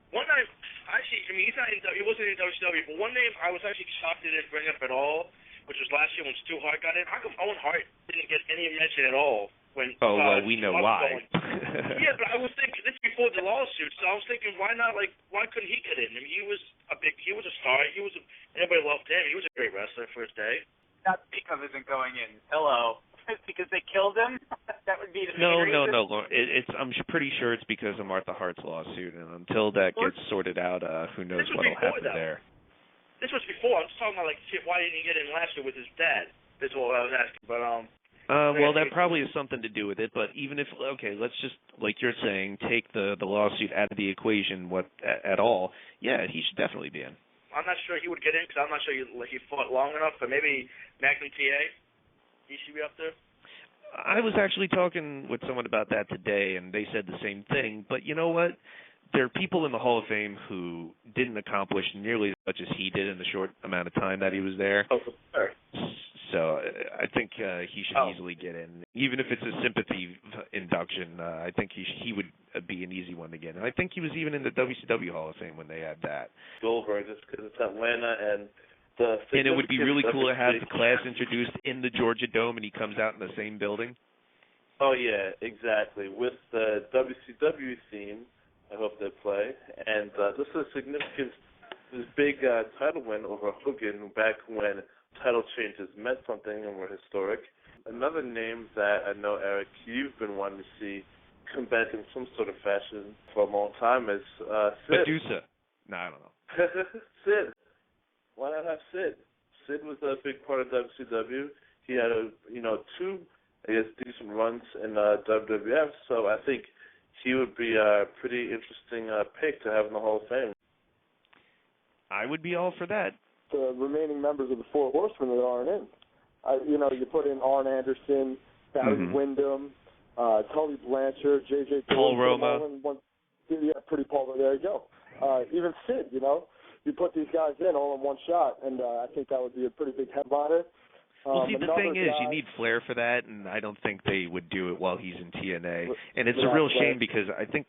S3: one name, actually, he wasn't in WCW, but one name I was actually shocked they didn't bring up at all, which was last year when Stu Hart got in. How come Owen Hart didn't get any mention at all?
S1: Well, we know why.
S3: Yeah, but I was thinking this before the lawsuit, so I was thinking, why not? Why couldn't he get in? I mean, he was a star. Everybody loved him. He was a great wrestler for his day.
S6: Not because he isn't going in. Hello, it's because they killed him. That would be the main reason.
S1: No. I'm pretty sure it's because of Martha Hart's lawsuit, and until that gets sorted out, who knows what'll happen there.
S3: This was before. I'm just talking about why didn't he get in last year with his dad? That's all I was asking. But
S1: well, that probably has something to do with it, but even if, let's just, like you're saying, take the lawsuit out of the equation at all, yeah, he should definitely be in.
S3: I'm not sure he would get in because I'm not sure he fought long enough, but maybe Magnum TA, he should be up there.
S1: I was actually talking with someone about that today, and they said the same thing, but you know what? There are people in the Hall of Fame who didn't accomplish nearly as much as he did in the short amount of time that he was there.
S2: Oh, sure.
S1: So I think he should easily get in. Even if it's a sympathy induction, I think he would be an easy one to get in. I think he was even in the WCW Hall of Fame when they had that.
S4: Goldberg, just because it's Atlanta and
S1: it would be really cool to have the class introduced in the Georgia Dome and he comes out in the same building.
S4: Oh, yeah, exactly. With the WCW theme, I hope they play. And this is significant, this big title win over Hogan back when title changes meant something and were historic. Another name that I know, Eric, you've been wanting to see come back in some sort of fashion for a long time is Sid.
S1: Medusa. No, I don't know.
S4: Sid. Why not have Sid? Sid was a big part of WCW. He had two he has decent runs in WWF, so I think he would be a pretty interesting pick to have in the Hall of Fame.
S1: I would be all for that.
S5: The remaining members of the Four Horsemen that aren't in. You put in Arn Anderson, Barry Windham, Tully Blanchard, J.J.
S1: Paul Roma.
S5: Pretty Paul. There you go. Even Sid, you put these guys in all in one shot, and I think that would be a pretty big headliner.
S1: Well, see, the thing is, you need Flair for that, and I don't think they would do it while he's in TNA. And it's a real shame because I think,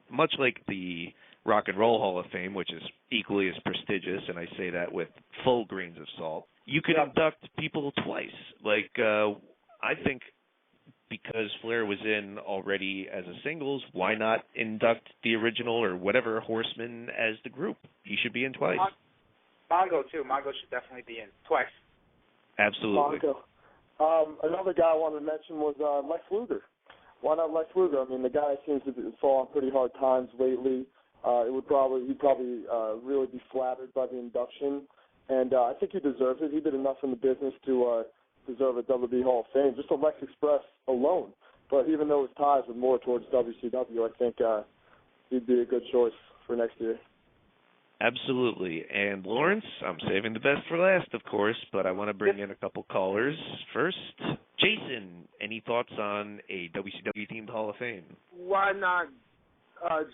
S1: much like the Rock and Roll Hall of Fame, which is equally as prestigious, and I say that with full grains of salt, you could induct people twice. Like, I think because Flair was in already as a singles, why not induct the original or whatever Horseman as the group? He should be in twice.
S6: Mongo, too. Mongo should definitely be in twice.
S1: Absolutely.
S5: Another guy I wanted to mention was Lex Luger. Why not Lex Luger? I mean, the guy seems to fall on pretty hard times lately. He'd probably really be flattered by the induction, and I think he deserves it. He did enough in the business to deserve a WWE Hall of Fame, just on Lex Express alone. But even though his ties are more towards WCW, I think he'd be a good choice for next year.
S1: Absolutely. And Lawrence, I'm saving the best for last, of course, but I want to bring in a couple callers first. Jason, any thoughts on a WCW-themed Hall of Fame?
S9: Why not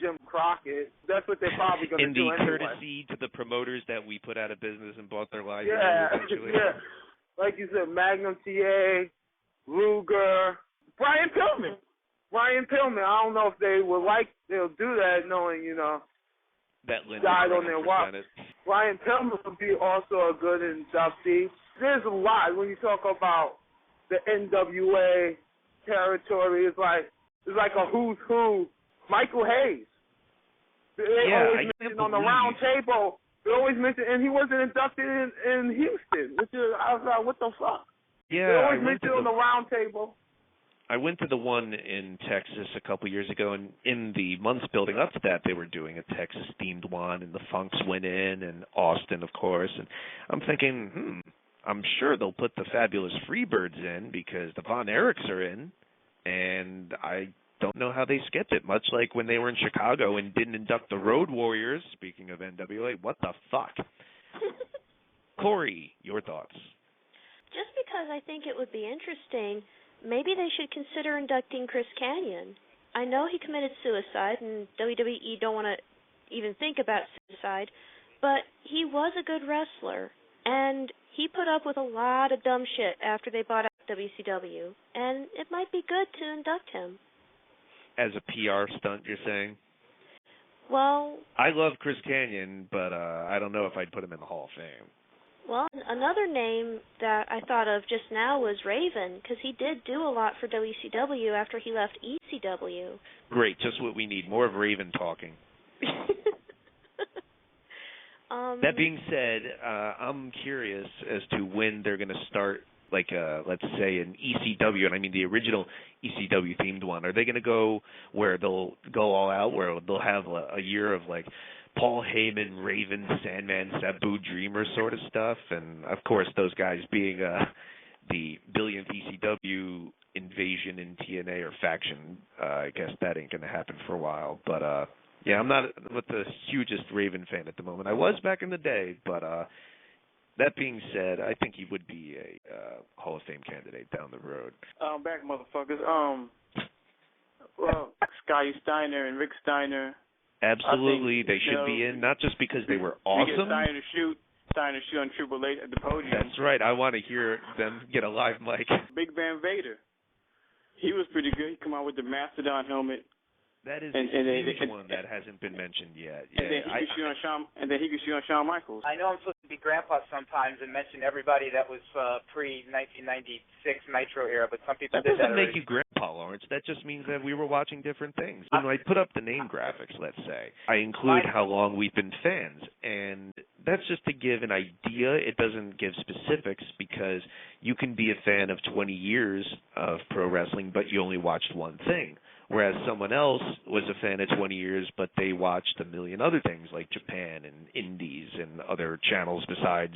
S9: Jim Crockett? That's what they're probably going to do
S1: in the courtesy to the promoters that we put out of business and bought their lives eventually.
S9: Yeah. Like you said, Magnum TA, Luger, Brian Pillman. I don't know if they'll do that knowing,
S1: that
S9: died on their watch. Brian Pillman would be also a good inductee. There's a lot when you talk about the NWA territory. It's like a who's who. Michael Hayes. They always mention on the round table. They always mention, and he wasn't inducted in Houston. I was like, what the fuck?
S1: Yeah,
S9: they always mention on the round table.
S1: I went to the one in Texas a couple years ago, and in the months building up to that, they were doing a Texas-themed one, and the Funks went in, and Austin, of course. And I'm thinking, I'm sure they'll put the Fabulous Freebirds in because the Von Erichs are in, and I don't know how they skipped it, much like when they were in Chicago and didn't induct the Road Warriors. Speaking of NWA, what the fuck? Corey, your thoughts?
S7: Just because I think it would be interesting, maybe they should consider inducting Chris Kanyon. I know he committed suicide, and WWE don't want to even think about suicide, but he was a good wrestler, and he put up with a lot of dumb shit after they bought out WCW, and it might be good to induct him.
S1: As a PR stunt, you're saying?
S7: Well,
S1: I love Chris Kanyon, but I don't know if I'd put him in the Hall of Fame.
S7: Well, another name that I thought of just now was Raven, because he did do a lot for WCW after he left ECW.
S1: Great, just what we need, more of Raven talking. That being said, I'm curious as to when they're going to start, like, let's say an ECW, and I mean the original ECW-themed one. Are they going to go where they'll go all out, where they'll have a year of, like, Paul Heyman, Raven, Sandman, Sabu, Dreamer sort of stuff, and of course those guys being the billionth ECW invasion in TNA or faction. I guess that ain't gonna happen for a while. But yeah, I'm not the hugest Raven fan at the moment. I was back in the day, but that being said, I think he would be a Hall of Fame candidate down the road.
S8: Back motherfuckers. Well, Scotty Steiner and Rick Steiner.
S1: Absolutely, they should be in, not just because they were awesome.
S8: Steiner to shoot on Triple H at the podium.
S1: That's right. I want to hear them get a live mic.
S8: Big Van Vader. He was pretty good. He come out with the Mastodon helmet.
S1: That is a huge one that hasn't been mentioned yet. Yeah,
S8: and then he could shoot on Shawn Michaels.
S6: I know I'm supposed to be grandpa sometimes and mention everybody that was pre-1996 Nitro era, but some people did that.
S1: That doesn't make you grandpa, Lawrence. That just means that we were watching different things. When I put up the name graphics, let's say, I include how long we've been fans, and that's just to give an idea. It doesn't give specifics because you can be a fan of 20 years of pro wrestling, but you only watched one thing. Whereas someone else was a fan of 20 years, but they watched a million other things like Japan and Indies and other channels besides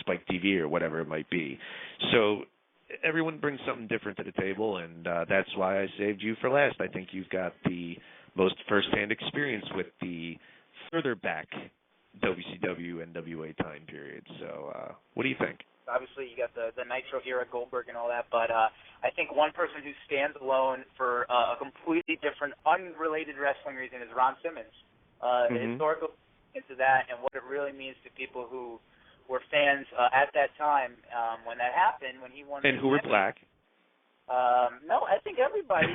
S1: Spike TV or whatever it might be. So everyone brings something different to the table, and that's why I saved you for last. I think you've got the most first-hand experience with the further back WCW and NWA time period. So what do you think?
S6: Obviously, you got the Nitro era Goldberg and all that, but I think one person who stands alone for a completely different, unrelated wrestling reason is Ron Simmons. The historical into that and what it really means to people who were fans at that time when that happened, when he won.
S1: And who were black?
S6: No, I think everybody.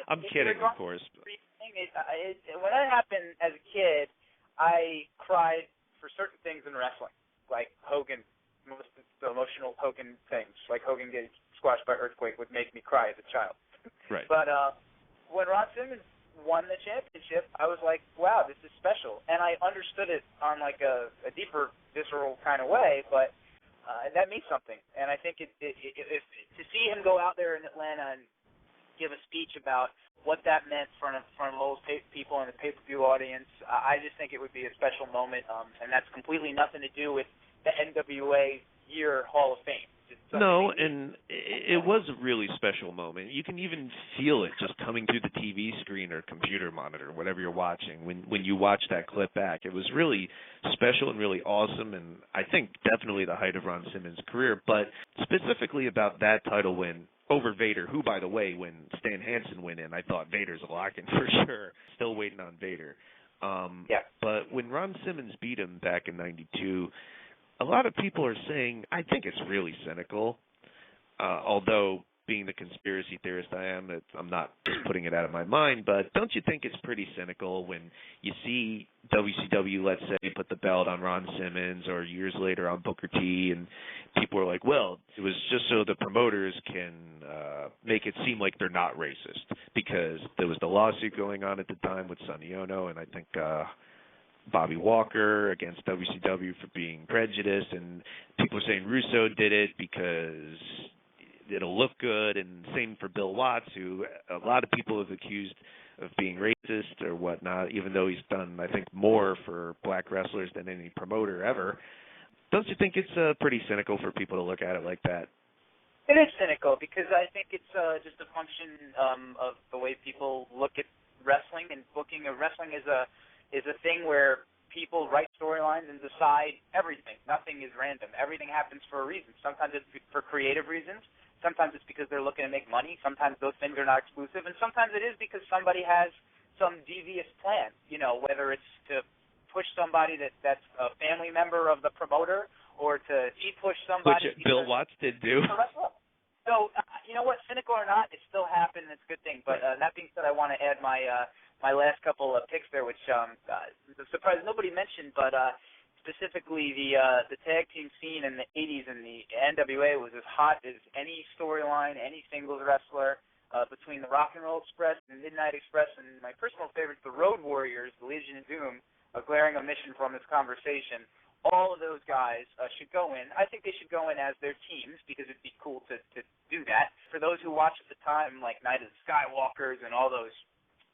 S1: I'm kidding, of course.
S6: When that happened as a kid, I cried for certain things in wrestling, like Hogan, most emotional Hogan things, like Hogan getting squashed by Earthquake would make me cry as a child.
S1: Right.
S6: But when Ron Simmons won the championship, I was like, wow, this is special. And I understood it on like a deeper, visceral kind of way, but that means something. And I think if to see him go out there in Atlanta and give a speech about what that meant for those people in the pay-per-view audience, I just think it would be a special moment, and that's completely nothing to do with the NWA Year Hall of Fame.
S1: No, and it was a really special moment. You can even feel it just coming through the TV screen or computer monitor, whatever you're watching, when you watch that clip back. It was really special and really awesome, and I think definitely the height of Ron Simmons' career. But specifically about that title win over Vader, who, by the way, when Stan Hansen went in, I thought Vader's a lock-in for sure. Still waiting on Vader. But when Ron Simmons beat him back in '92, a lot of people are saying, I think it's really cynical, although being the conspiracy theorist I am, I'm not just putting it out of my mind, but don't you think it's pretty cynical when you see WCW, let's say, put the belt on Ron Simmons or years later on Booker T, and people are like, well, it was just so the promoters can make it seem like they're not racist, because there was the lawsuit going on at the time with Sonny Ono, and I think Bobby Walker against WCW for being prejudiced, and people are saying Russo did it because it'll look good, and same for Bill Watts, who a lot of people have accused of being racist or whatnot, even though he's done, I think, more for black wrestlers than any promoter ever. Don't you think it's pretty cynical for people to look at it like that?
S6: It is cynical because I think it's just a function of the way people look at wrestling, and booking of wrestling is a thing where people write storylines and decide everything. Nothing is random. Everything happens for a reason. Sometimes it's for creative reasons. Sometimes it's because they're looking to make money. Sometimes those things are not exclusive. And sometimes it is because somebody has some devious plan, whether it's to push somebody that's a family member of the promoter or to push somebody.
S1: Which Bill Watts did do.
S6: So, you know what, cynical or not, it still happened. It's a good thing. But that being said, I want to add my last couple of picks there, which surprised nobody mentioned, but specifically the tag team scene in the 80s in the NWA was as hot as any storyline, any singles wrestler between the Rock and Roll Express and Midnight Express, and my personal favorite, the Road Warriors, the Legion of Doom, a glaring omission from this conversation. All of those guys should go in. I think they should go in as their teams because it'd be cool to do that. For those who watched at the time, like Night of the Skywalkers and all those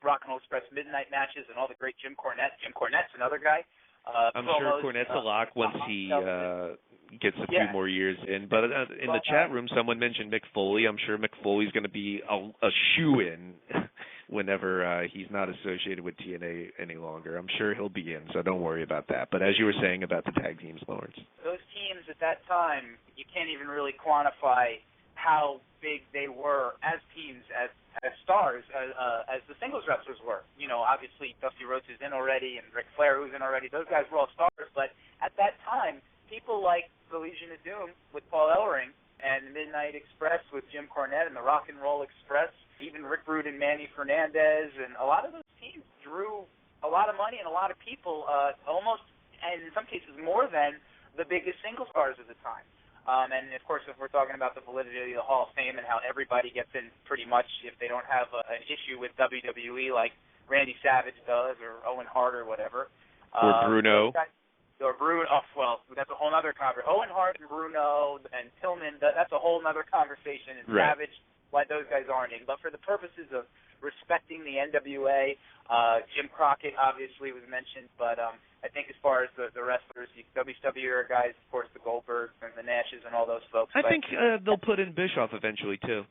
S6: Rock and Roll Express midnight matches and all the great Jim Cornette. Jim Cornette's another guy.
S1: I'm sure Cornette's a lock once he gets a few more years in. But in the chat room, someone mentioned Mick Foley. I'm sure Mick Foley's going to be a shoo-in whenever he's not associated with TNA any longer. I'm sure he'll be in, so don't worry about that. But as you were saying about the tag teams, Lawrence.
S6: Those teams at that time, you can't even really quantify how big they were as teams, as stars, as the singles wrestlers were. Obviously Dusty Rhodes is in already, and Ric Flair who's in already. Those guys were all stars, but at that time, people like the Legion of Doom with Paul Ellering and Midnight Express with Jim Cornette and the Rock and Roll Express, even Rick Rude and Manny Fernandez, and a lot of those teams drew a lot of money and a lot of people, almost, and in some cases more than the biggest single stars at the time. And, of course, if we're talking about the validity of the Hall of Fame and how everybody gets in pretty much if they don't have an issue with WWE like Randy Savage does or Owen Hart or whatever.
S1: Or Bruno.
S6: Or Bruno. Oh, well, that's a whole other conversation. Owen Hart and Bruno and Tillman, that's a whole other conversation. And
S1: right.
S6: Savage why those guys aren't in. But for the purposes of respecting the NWA, Jim Crockett obviously was mentioned, but I think as far as the wrestlers, the WCW era guys, of course, the Goldbergs and the Nashes and all those folks.
S1: I think they'll put in Bischoff eventually, too.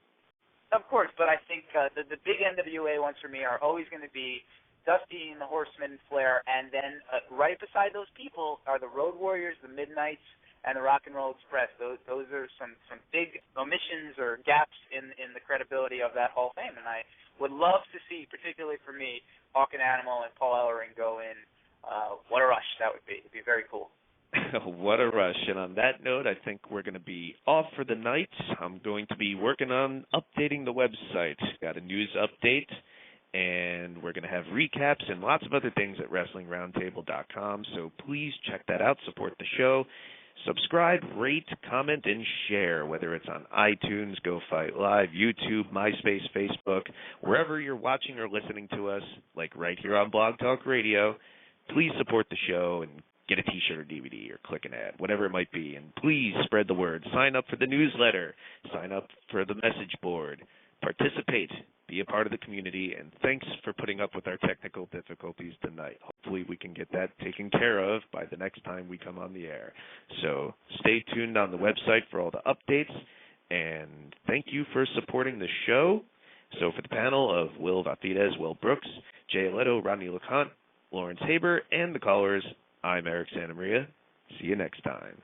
S6: Of course, but I think the big NWA ones for me are always going to be Dusty and the Horsemen, Flair, and then right beside those people are the Road Warriors, the Midnights, and the Rock and Roll Express. Those are some big omissions or gaps in the credibility of that Hall of Fame, and I would love to see, particularly for me, Hawk and Animal and Paul Ellering go in. What a rush that would be. It'd be very cool.
S1: What a rush. And on that note, I think we're going to be off for the night. I'm going to be working on updating the website. Got a news update, and we're going to have recaps and lots of other things at WrestlingRoundtable.com. So please check that out. Support the show. Subscribe, rate, comment, and share, whether it's on iTunes, Go Fight Live, YouTube, MySpace, Facebook, wherever you're watching or listening to us, like right here on Blog Talk Radio. Please support the show and get a T-shirt or DVD or click an ad, whatever it might be. And please spread the word. Sign up for the newsletter. Sign up for the message board. Participate. Be a part of the community. And thanks for putting up with our technical difficulties tonight. Hopefully we can get that taken care of by the next time we come on the air. So stay tuned on the website for all the updates. And thank you for supporting the show. So for the panel of Will Vafides, Will Brooks, Jay Aletto, Rodney LeConte, Lawrence Haber, and the callers, I'm Eric Santamaria. See you next time.